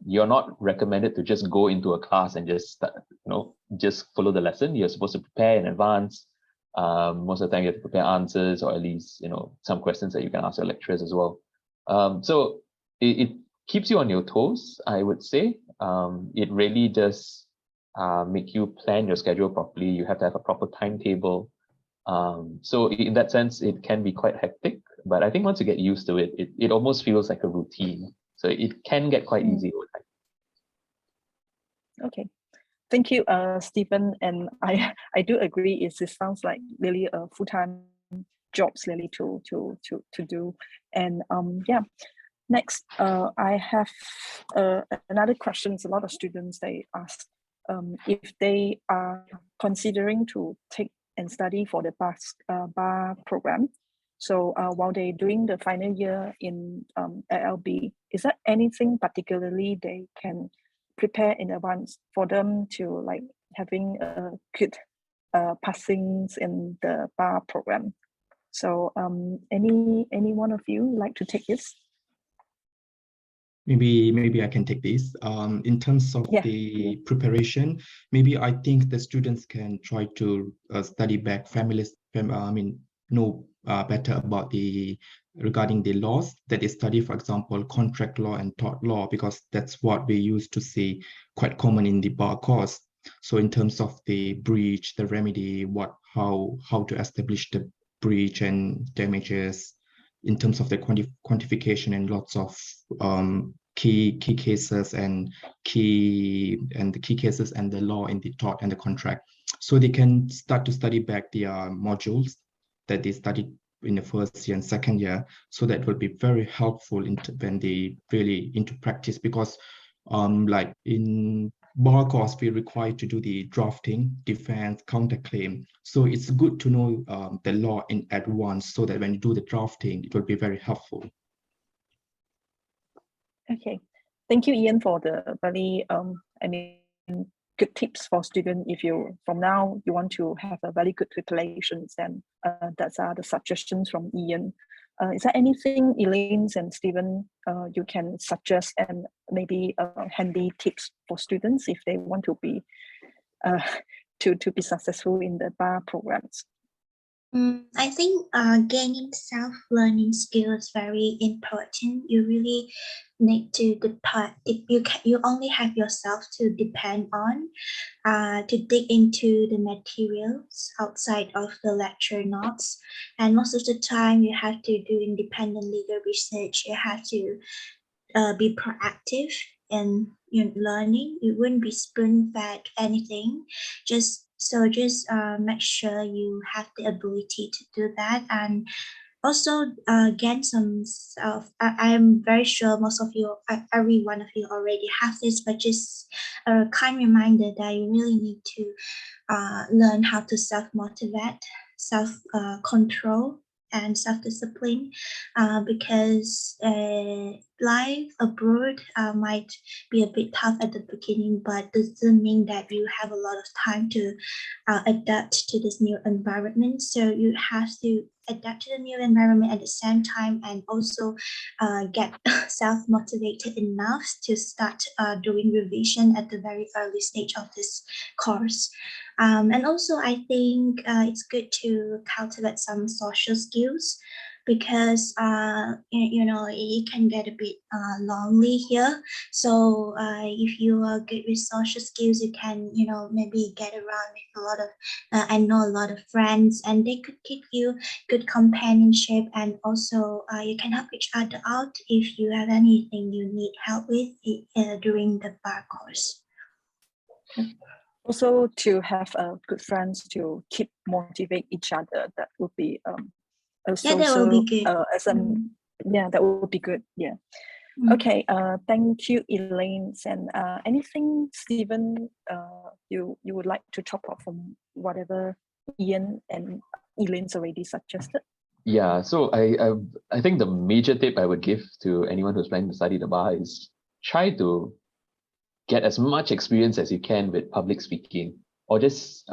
you're not recommended to just go into a class and just just follow the lesson. You're supposed to prepare in advance. Most of the time you have to prepare answers, or at least some questions that you can ask your lecturers as well. So it keeps you on your toes, I would say. It really does make you plan your schedule properly. You have to have a proper timetable. So in that sense, it can be quite hectic, but I think once you get used to it, it almost feels like a routine. So it can get quite easy over time. Okay, thank you, Stephen. And I do agree. It sounds like really a full-time jobs really to do. And yeah. Next, I have another question. A lot of students, they ask if they are considering to take and study for the bar program. So while they're doing the final year in LLB, is there anything particularly they can prepare in advance for them to like having a good passings in the bar program? So any one of you like to take this? Maybe I can take this. In terms of the preparation, maybe I think the students can try to study back know better about regarding the laws that they study, for example, contract law and tort law, because that's what we used to see quite common in the bar course. So in terms of the breach, the remedy, how to establish the breach and damages, in terms of the quantification, and lots of key cases and the key cases and the law in the tort and the contract. So they can start to study back the modules that they studied in the first year and second year. So that will be very helpful when they really into practice, because like in bar course, we're required to do the drafting, defense, counterclaim. So it's good to know the law in advance, so that when you do the drafting, it will be very helpful. Okay, thank you, Ian, for the very good tips for students. If you from now you want to have a very good preparations, then that's the suggestions from Ian. Is there anything, Elene and Stephen, you can suggest, and maybe handy tips for students if they want to be to be successful in the bar programs? I think gaining self-learning skill is very important. You really need to you only have yourself to depend on, to dig into the materials outside of the lecture notes. And most of the time you have to do independent legal research. You have to be proactive in your learning. You wouldn't be spoon-fed anything. Just make sure you have the ability to do that, and also get some I'm very sure most of you, every one of you already have this, but just a kind reminder that you really need to learn how to self-motivate, self-control, and self-discipline, because life abroad might be a bit tough at the beginning, but doesn't mean that you have a lot of time to adapt to this new environment. So you have to adapt to the new environment at the same time, and also get self-motivated enough to start doing revision at the very early stage of this course. And also, I think it's good to cultivate some social skills, because you know, it can get a bit lonely here. So if you are good with social skills, you can, you know, maybe get around with a lot of I know a lot of friends, and they could give you good companionship, and also you can help each other out if you have anything you need help with during the bar course. Also, to have good friends to keep motivate each other, that would be Yeah, that will be good. Yeah, that would be good. Yeah. Okay. Thank you, Elaine. And anything, Stephen, you would like to top up from whatever Ian and Elaine's already suggested? Yeah, so I think the major tip I would give to anyone who's planning to study the bar is try to get as much experience as you can with public speaking, or just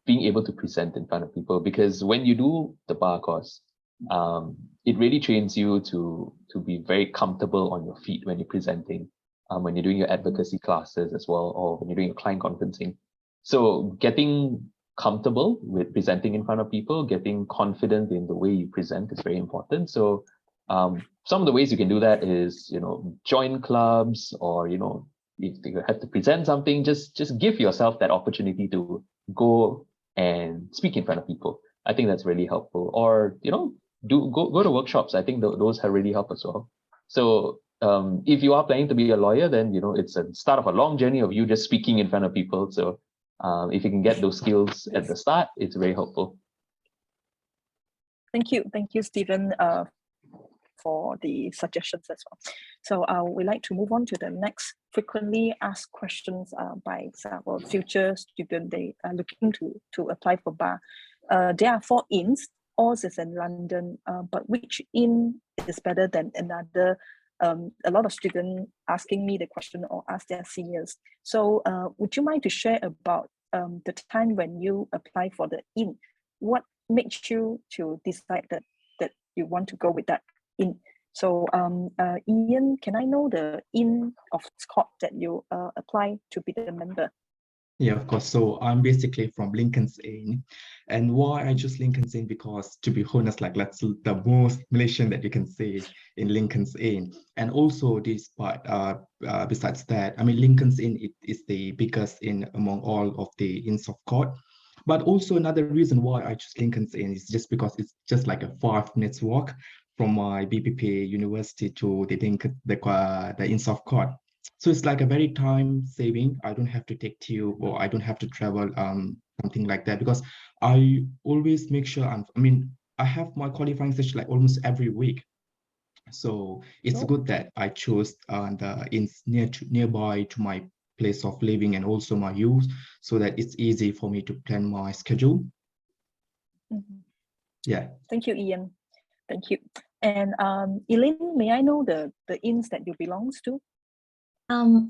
being able to present in front of people. Because when you do the bar course, it really trains you to be very comfortable on your feet when you're presenting, when you're doing your advocacy classes as well, or when you're doing your client conferencing. So getting comfortable with presenting in front of people, getting confident in the way you present is very important. So some of the ways you can do that is, you know, join clubs, or, you know, if you have to present something, just give yourself that opportunity to go and speak in front of people. I think that's really helpful. Or, you know, go to workshops. I think those have really helped as well. So if you are planning to be a lawyer, then, you know, it's a start of a long journey of you just speaking in front of people. So if you can get those skills at the start, it's very helpful. Thank you, Stephen, for the suggestions as well. So we'd like to move on to the next frequently asked questions by our future students. They are looking to apply for bar. There are 4 inns. All is in London, but which inn is better than another? A lot of students asking me the question, or ask their seniors. So would you mind to share about the time when you apply for the inn? What makes you to decide that you want to go with that inn? So Ian, can I know the inn of Scott that you apply to be the member? Yeah, of course. So I'm basically from Lincoln's Inn. And why I choose Lincoln's Inn, because to be honest, like that's the most Malaysian that you can see in Lincoln's Inn. And also this part, besides that, I mean, Lincoln's Inn is the biggest inn among all of the inns of court. But also another reason why I choose Lincoln's Inn is just because it's just like a 5 minutes walk from my BPP university to the inns of court. So it's like a very time saving. I don't have to take tube, or I don't have to travel, something like that, because I always make sure I have my qualifying session like almost every week. So it's good that I chose the inns nearby to my place of living and also my use, so that it's easy for me to plan my schedule. Yeah. Thank you, Ian. Thank you. And Elaine, may I know the inns that you belongs to?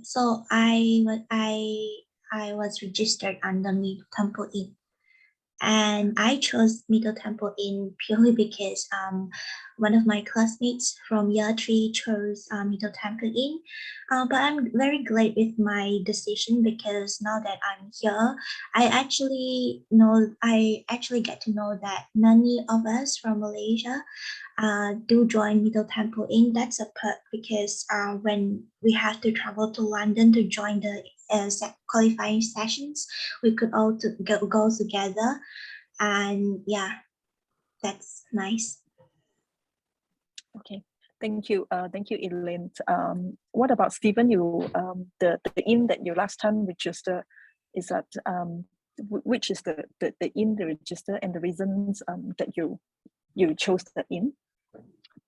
So I was registered under Middle Temple Inn, and I chose Middle Temple Inn purely because one of my classmates from year 3 chose Middle Temple Inn. But I'm very glad with my decision, because now that I'm here, I actually get to know that many of us from Malaysia do join Middle Temple Inn. That's a perk, because when we have to travel to London to join the qualifying sessions, we could all go together, and yeah, that's nice. Okay, thank you, Elaine. What about Stephen? You the inn that you last time registered, is that which is the inn, the register, and the reasons that you you chose the IN?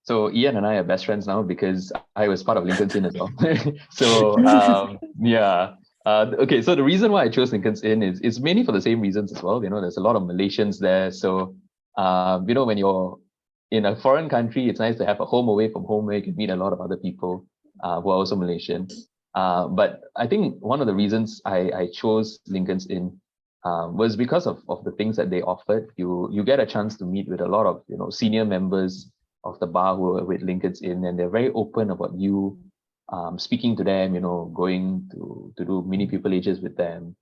So Ian and I are best friends now because I was part of Lincoln's Inn as well. So yeah. Okay, so the reason why I chose Lincoln's Inn is mainly for the same reasons as well. You know, there's a lot of Malaysians there. So you know, when you're in a foreign country, it's nice to have a home away from home where you can meet a lot of other people who are also Malaysian. But I think one of the reasons I chose Lincoln's Inn was because of the things that they offered. You get a chance to meet with a lot of, you know, senior members of the bar who are with Lincoln's Inn, and they're very open about you speaking to them, you know, going to do mini pupilages with them,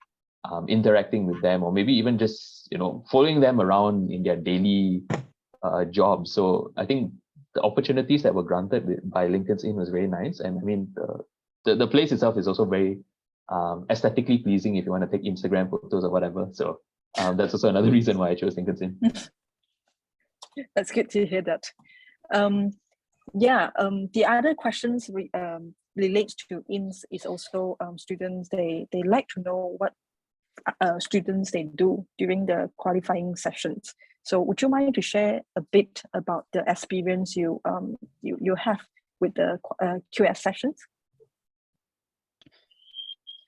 interacting with them, or maybe even just, you know, following them around in their daily job. So I think the opportunities that were granted by Lincoln's Inn was very nice. And I mean, the place itself is also very aesthetically pleasing if you want to take Instagram photos or whatever. So that's also another reason why I chose Lincoln's Inn. That's good to hear that. The other questions relates to INS is also students. They like to know what students they do during the qualifying sessions. So would you mind to share a bit about the experience you have with the QS sessions?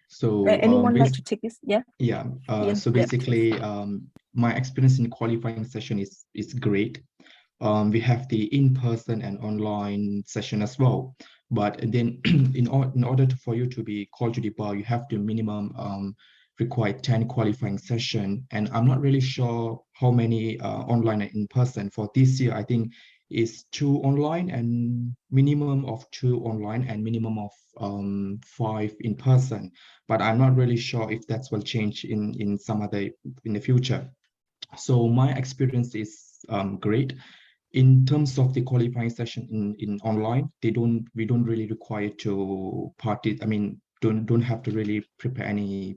So anyone like to take this? Yeah. Yeah. Ian? So basically, my experience in qualifying session is great. We have the in-person and online session as well. But then in order for you to be called to the bar, you have to minimum require 10 qualifying session. And I'm not really sure how many online and in-person. For this year, I think is 2 online and minimum of 2 online and minimum of 5 in person. But I'm not really sure if that will change in some other in the future. So my experience is great. In terms of the qualifying session in online, we don't really require to don't have to really prepare any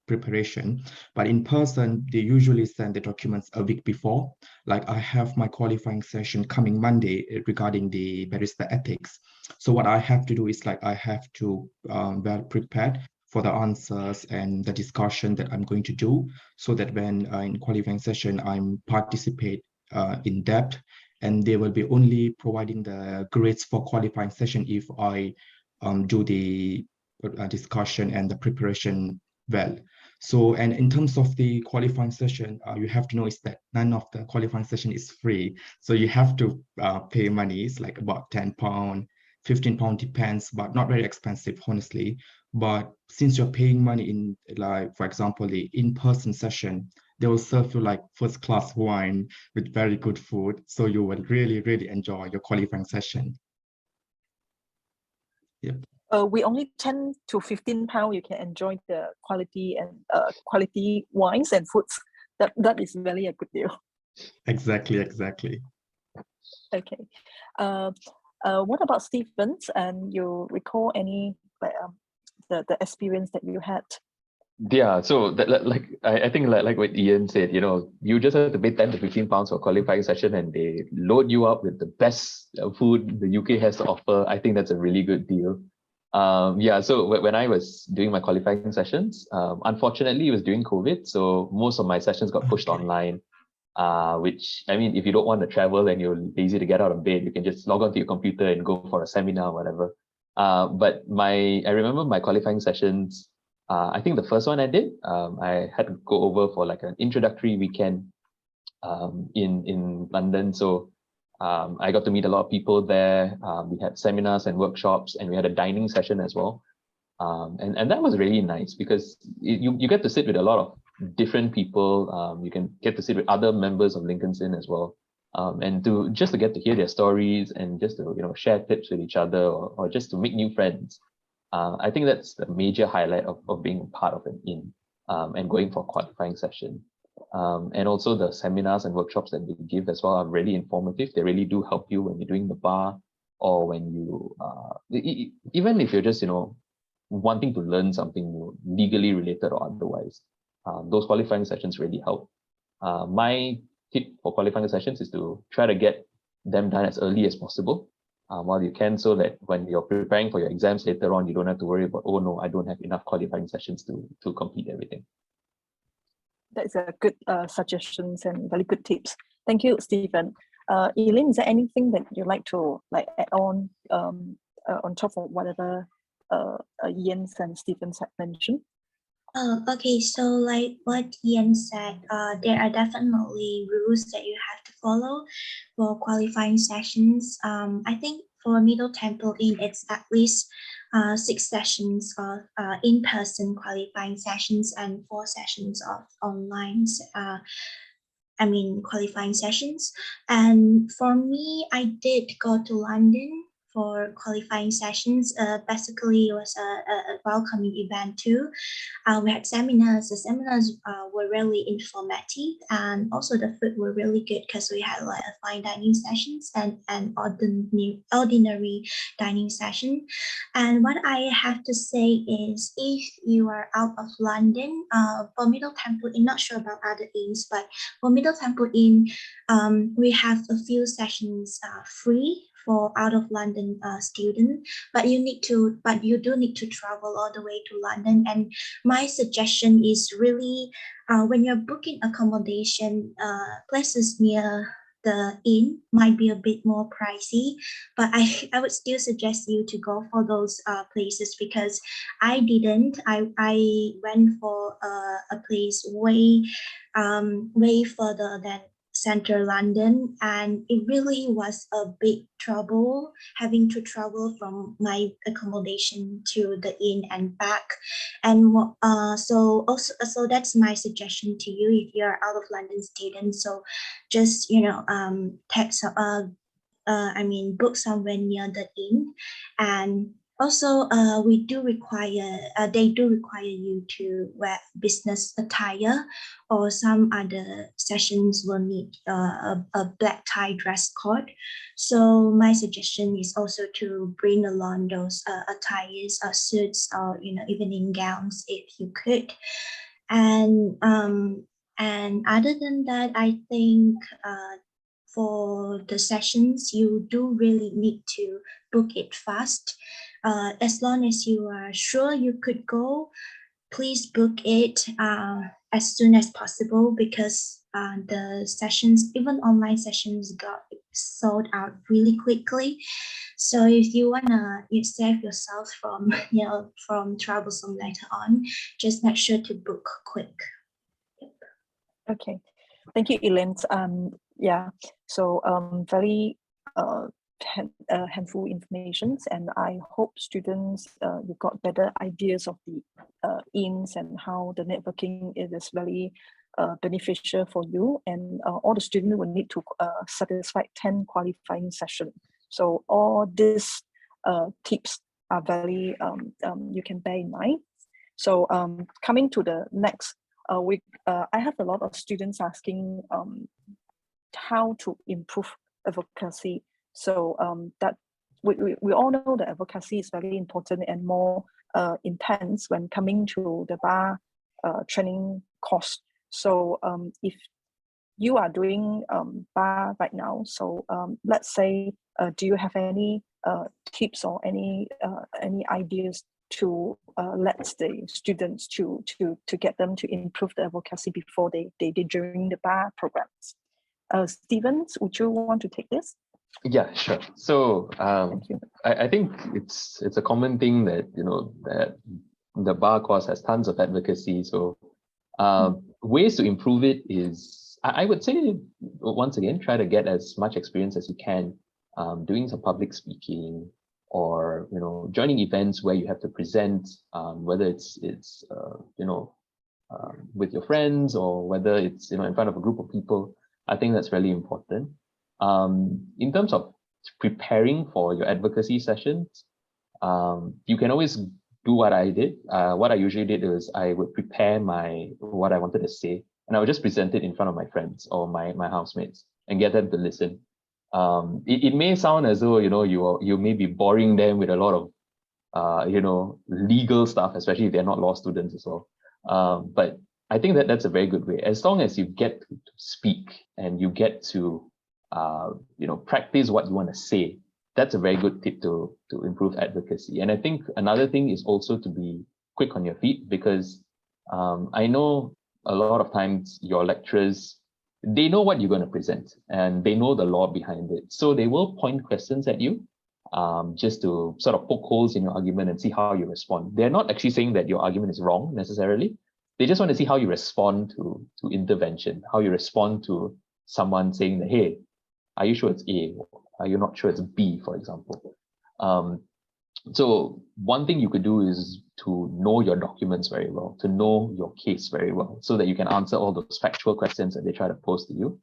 preparation. But in person, they usually send the documents a week before. Like I have my qualifying session coming Monday regarding the barrister ethics. So what I have to do is like I have to well prepared for the answers and the discussion that I'm going to do, so that when in qualifying session I'm participate in depth, and they will be only providing the grades for qualifying session if I do the discussion and the preparation well. So, and in terms of the qualifying session, you have to know is that none of the qualifying session is free. So you have to pay money. It's like about £10, £15 depends, but not very expensive, honestly. But since you're paying money in, like, for example, the in-person session, they will serve you like first-class wine with very good food. So you will really, really enjoy your qualifying session. Yep. We only 10 to 15 pounds, you can enjoy the quality and quality wines and foods. That is really a good deal. Exactly. Okay. What about Stevens? And you recall any the experience that you had? Yeah, so I think like what Ian said, you know, you just have to pay 10 to 15 pounds for qualifying session, and they load you up with the best food the UK has to offer. I think that's a really good deal. Yeah, so when I was doing my qualifying sessions, unfortunately it was during COVID, so most of my sessions got pushed online. Which, I mean, if you don't want to travel and you're lazy to get out of bed, you can just log onto your computer and go for a seminar or whatever. But I remember my qualifying sessions. I think the first one I did, I had to go over for like an introductory weekend in London. So I got to meet a lot of people there. We had seminars and workshops, and we had a dining session as well. And that was really nice because you get to sit with a lot of different people. You can get to sit with other members of Lincoln's Inn as well. And to get to hear their stories and just to, you know, share tips with each other, or just to make new friends. I think that's the major highlight of being part of an inn and going for a qualifying session. And also the seminars and workshops that they give as well are really informative. They really do help you when you're doing the bar, or when you, even if you're just, you know, wanting to learn something new, legally related or otherwise. Those qualifying sessions really help. My tip for qualifying sessions is to try to get them done as early as possible. While you can, so that when you're preparing for your exams later on, you don't have to worry about, oh no, I don't have enough qualifying sessions to complete everything. That's a good suggestions and very good tips. Thank you, Stephen. Elene, is there anything that you'd like to add on top of whatever Jens and Stephen had mentioned? Okay, so like what Ian said, there are definitely rules that you have to follow for qualifying sessions. I think for Middle Temple Inn, it's at least 6 sessions of in-person qualifying sessions and 4 sessions of online qualifying sessions. And for me, I did go to London for qualifying sessions. Basically, it was a welcoming event too. We had seminars. The seminars were really informative, and also the food were really good because we had like a fine dining sessions and an ordinary dining session. And what I have to say is, if you are out of London, for Middle Temple Inn, not sure about other inns, but for Middle Temple Inn, we have a few sessions free for out of London students, but you do need to travel all the way to London. And my suggestion is really, when you're booking accommodation, places near the inn might be a bit more pricey, but I would still suggest you to go for those places, because I didn't. I went for a place way further than Central London, and it really was a big trouble having to travel from my accommodation to the inn and back. And so that's my suggestion to you if you're out of London student. So just book somewhere near the inn. And also, they do require you to wear business attire, or some other sessions will need a black tie dress code. So my suggestion is also to bring along those attires, suits, or evening gowns if you could. And other than that, I think for the sessions, you do really need to book it fast. As long as you are sure you could go, please book it as soon as possible, because the sessions, even online sessions, got sold out really quickly. So if you wanna save yourself from troublesome later on, just make sure to book quick. Yep. Okay, thank you, Elene. Yeah, so very handful information, and I hope students you got better ideas of the inns and how the networking is very beneficial for you. And all the students will need to satisfy 10 qualifying sessions. So all these tips are very you can bear in mind. So coming to the next week, I have a lot of students asking how to improve advocacy. So that we all know that advocacy is very important and more intense when coming to the bar training course. So if you are doing bar right now, so let's say, do you have any tips or any ideas to let the students to get them to improve the advocacy before they during the bar programs? Stephen, would you want to take this? Yeah, sure. So I think it's a common thing that that the bar course has tons of advocacy. So ways to improve it is, I would say, once again, try to get as much experience as you can doing some public speaking, or joining events where you have to present, whether it's with your friends, or whether it's in front of a group of people. I think that's really important. In terms of preparing for your advocacy sessions, you can always do what I did. What I usually did is I would prepare what I wanted to say, and I would just present it in front of my friends or my housemates and get them to listen. It may sound as though you may be boring them with a lot of legal stuff, especially if they're not law students as well. But I think that's a very good way. As long as you get to speak and you get to practice what you want to say, that's a very good tip to improve advocacy. And I think another thing is also to be quick on your feet, because I know a lot of times your lecturers, they know what you're going to present and they know the law behind it. So they will point questions at you just to sort of poke holes in your argument and see how you respond. They're not actually saying that your argument is wrong necessarily. They just want to see how you respond to intervention, how you respond to someone saying that, hey, are you sure it's A? Are you not sure it's B, for example? So one thing you could do is to know your documents very well, to know your case very well, so that you can answer all those factual questions that they try to pose to you.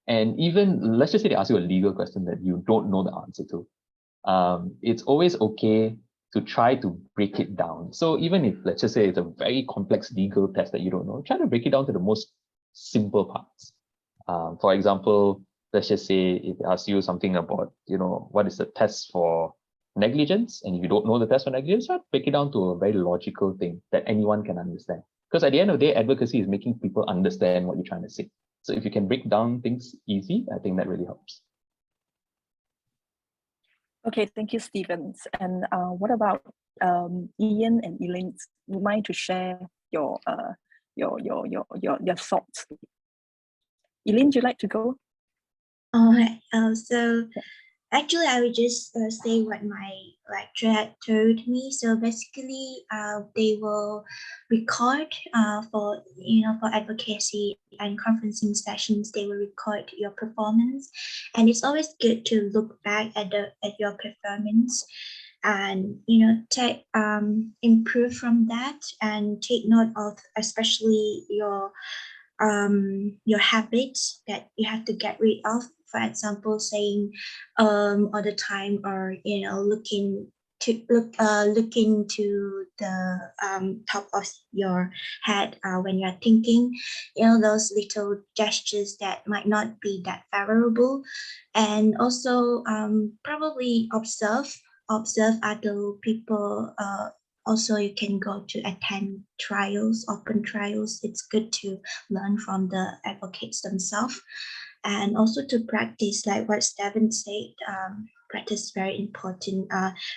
And even, let's just say they ask you a legal question that you don't know the answer to. It's always okay to try to break it down. So even if, let's just say it's a very complex legal test that you don't know, try to break it down to the most simple parts. For example, let's just say if they ask you something about, what is the test for negligence, and if you don't know the test for negligence, try to break it down to a very logical thing that anyone can understand. Because at the end of the day, advocacy is making people understand what you're trying to say. So if you can break down things easy, I think that really helps. Okay, thank you, Stevens. And what about Ian and Elene? Would you mind to share your thoughts? Elene, would you like to go? All right. So actually, I would just say what my lecturer had told me. So basically, they will record for advocacy and conferencing sessions. They will record your performance, and it's always good to look back at your performance, and improve from that, and take note of especially your habits that you have to get rid of. For example, saying all the time, or looking to the top of your head when you're thinking, those little gestures that might not be that favorable. And also probably observe other people. Also, you can go to attend trials, open trials. It's good to learn from the advocates themselves. And also to practice, like what Steven said, practice is very important.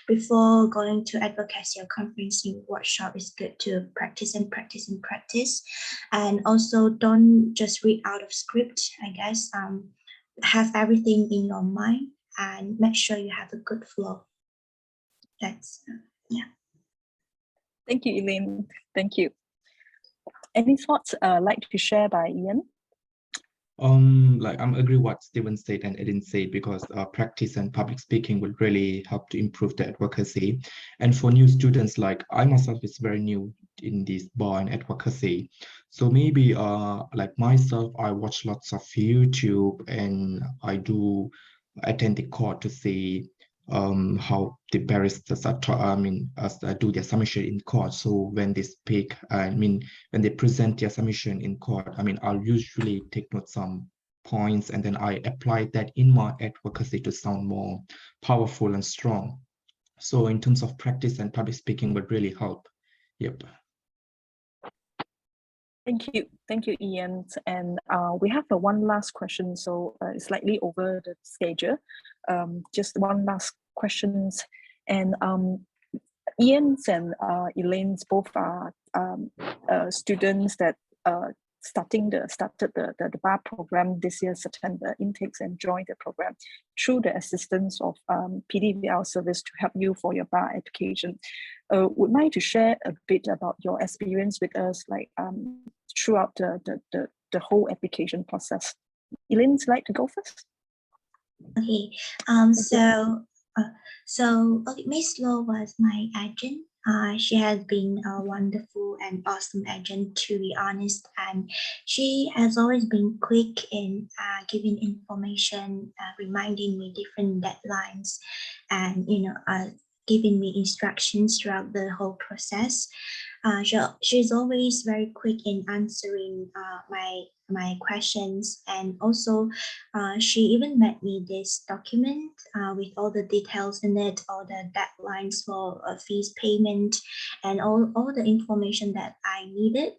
Before going to advocacy or conferencing workshop, it's good to practice and practice and practice. And also don't just read out of script, I guess. Have everything in your mind and make sure you have a good flow. That's, yeah. Thank you, Elene. Thank you. Any thoughts like to share by Ian? I'm agree what Steven said and Elene said, because practice and public speaking will really help to improve the advocacy. And for new students, like I myself is very new in this bar and advocacy. So maybe like myself, I watch lots of YouTube, and I do attend the court to see how the barristers are do their submission in court. So when they speak, when they present their submission in court, I'll usually take note some points, and then I apply that in my advocacy to sound more powerful and strong. So in terms of practice and public speaking would really help. Yep. Thank you, Ian. And we have one last question, so it's slightly over the schedule. Just one last questions, and Ian's and Elaine's both are students that started the bar program this year, September intakes, and joined the program through the assistance of PDVL service to help you for your bar education. Would mind to share a bit about your experience with us, like throughout the whole application process. Elaine, would you like to go first? Okay. Okay, Miss Lo was my agent. She has been a wonderful and awesome agent, to be honest, and she has always been quick in giving information, reminding me different deadlines, and giving me instructions throughout the whole process. She's always very quick in answering my questions, and also she even made me this document with all the details in it, all the deadlines for fees payment, and all the information that I needed,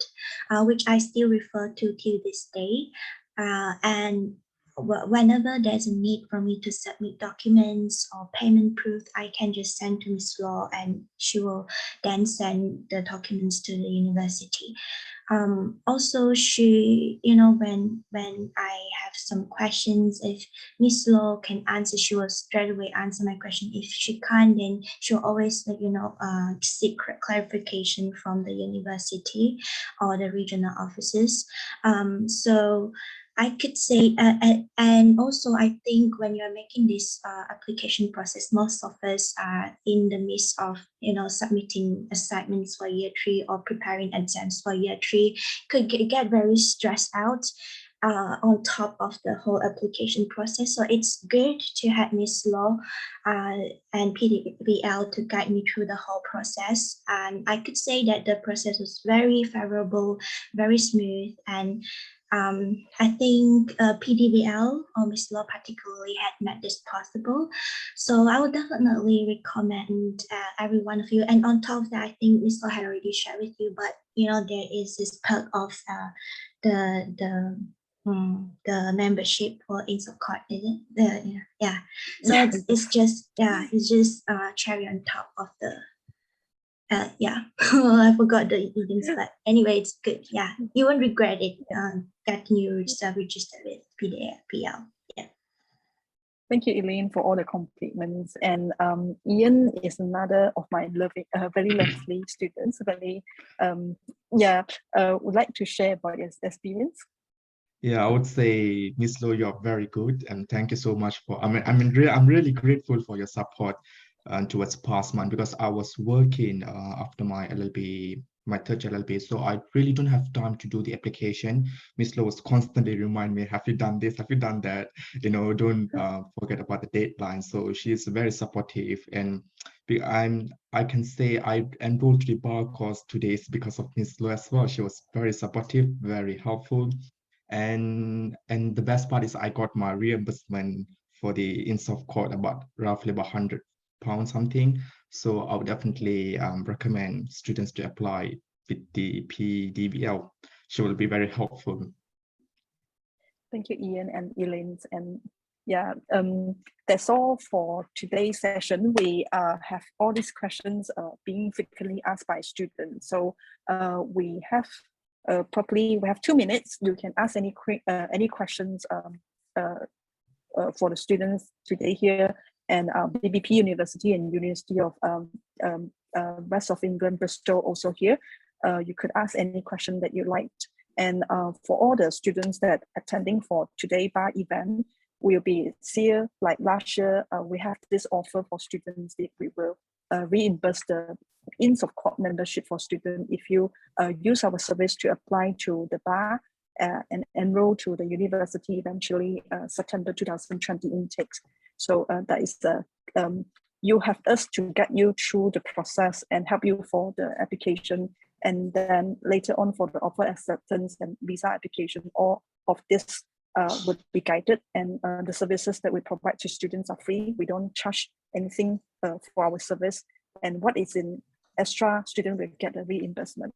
which I still refer to till this day. And whenever there's a need for me to submit documents or payment proof, I can just send to Miss Law, and she will then send the documents to the university. Also, she, when I have some questions, if Miss Law can answer, she will straight away answer my question. If she can't, then she'll always seek clarification from the university or the regional offices. So I could say, and also I think when you're making this application process, most of us are in the midst of, submitting assignments for year 3 or preparing exams for year 3, could get very stressed out on top of the whole application process. So it's good to have Miss Law and PDVL to guide me through the whole process. And I could say that the process was very favorable, very smooth, and I think PDVL or Miss Law particularly had made this possible. So I would definitely recommend every one of you. And on top of that, I think Miss Law had already shared with you, but there is this perk of the membership for Inns of Court, is it? Yeah. So it's just cherry on top of the. I forgot the idioms, but anyway, it's good. Yeah, you won't regret it. Getting you registered with PDVL. Yeah. Thank you, Elene, for all the compliments. And Ian is another of my very lovely students. Would like to share about your experience. Yeah, I would say, Miss Lo, you're very good, and thank you so much for. I'm really grateful for your support towards past month, because I was working after my LLB, my third LLB, so I really don't have time to do the application. Miss Lo was constantly remind me, have you done this? Have you done that? Don't forget about the deadline. So she's very supportive, and I can say I enrolled to the bar course today because of Miss Lo as well. She was very supportive, very helpful. And the best part is I got my reimbursement for the Inns of Court roughly about £100 something. So I would definitely recommend students to apply with the PDVL. She will be very helpful. Thank you, Ian and Elene. And that's all for today's session. We have all these questions being frequently asked by students. So we have we have 2 minutes. You can ask any questions for the students today here, and BBP University and University of West of England, Bristol also here. You could ask any question that you liked. And for all the students that attending for today bar event, will be here like last year. We have this offer for students that we will reimburse the Inns of Court membership for students if you use our service to apply to the bar and enroll to the university eventually September 2020 intakes. So that is the you have us to get you through the process and help you for the application, and then later on for the offer acceptance and visa application. All of this would be guided, and the services that we provide to students are free. We don't charge anything for our service, and what is in extra, student will get a reimbursement.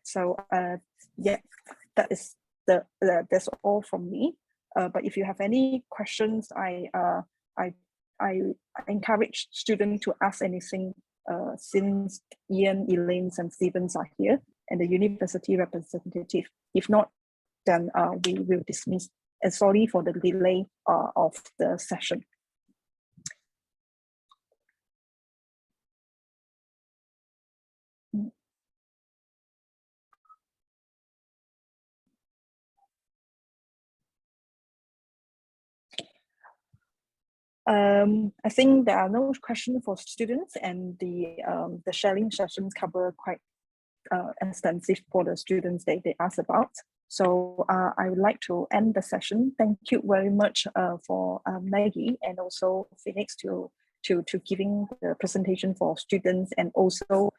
So that is that's all from me. But if you have any questions, I encourage students to ask anything since Ian, Elaine, and Stevens are here, and the university representative. If not, then we will dismiss. And sorry for the delay of the session. I think there are no questions for students, and the sharing sessions cover quite extensive for the students they asked about. So I would like to end the session. Thank you very much for Maggie and also Phoenix to giving the presentation for students, and also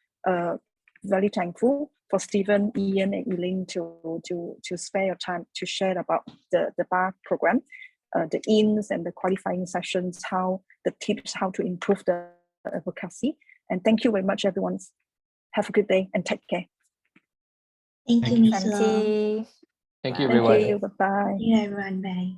very thankful for Stephen, Ian, and Elaine to spare your time to share about the bar program, the ins and the qualifying sessions, how the tips, how to improve the advocacy. And thank you very much, everyone. Have a good day and take care. Thank you, Miss Lo. Thank you, everyone. Thank you. Bye-bye. Thank you, everyone. Bye.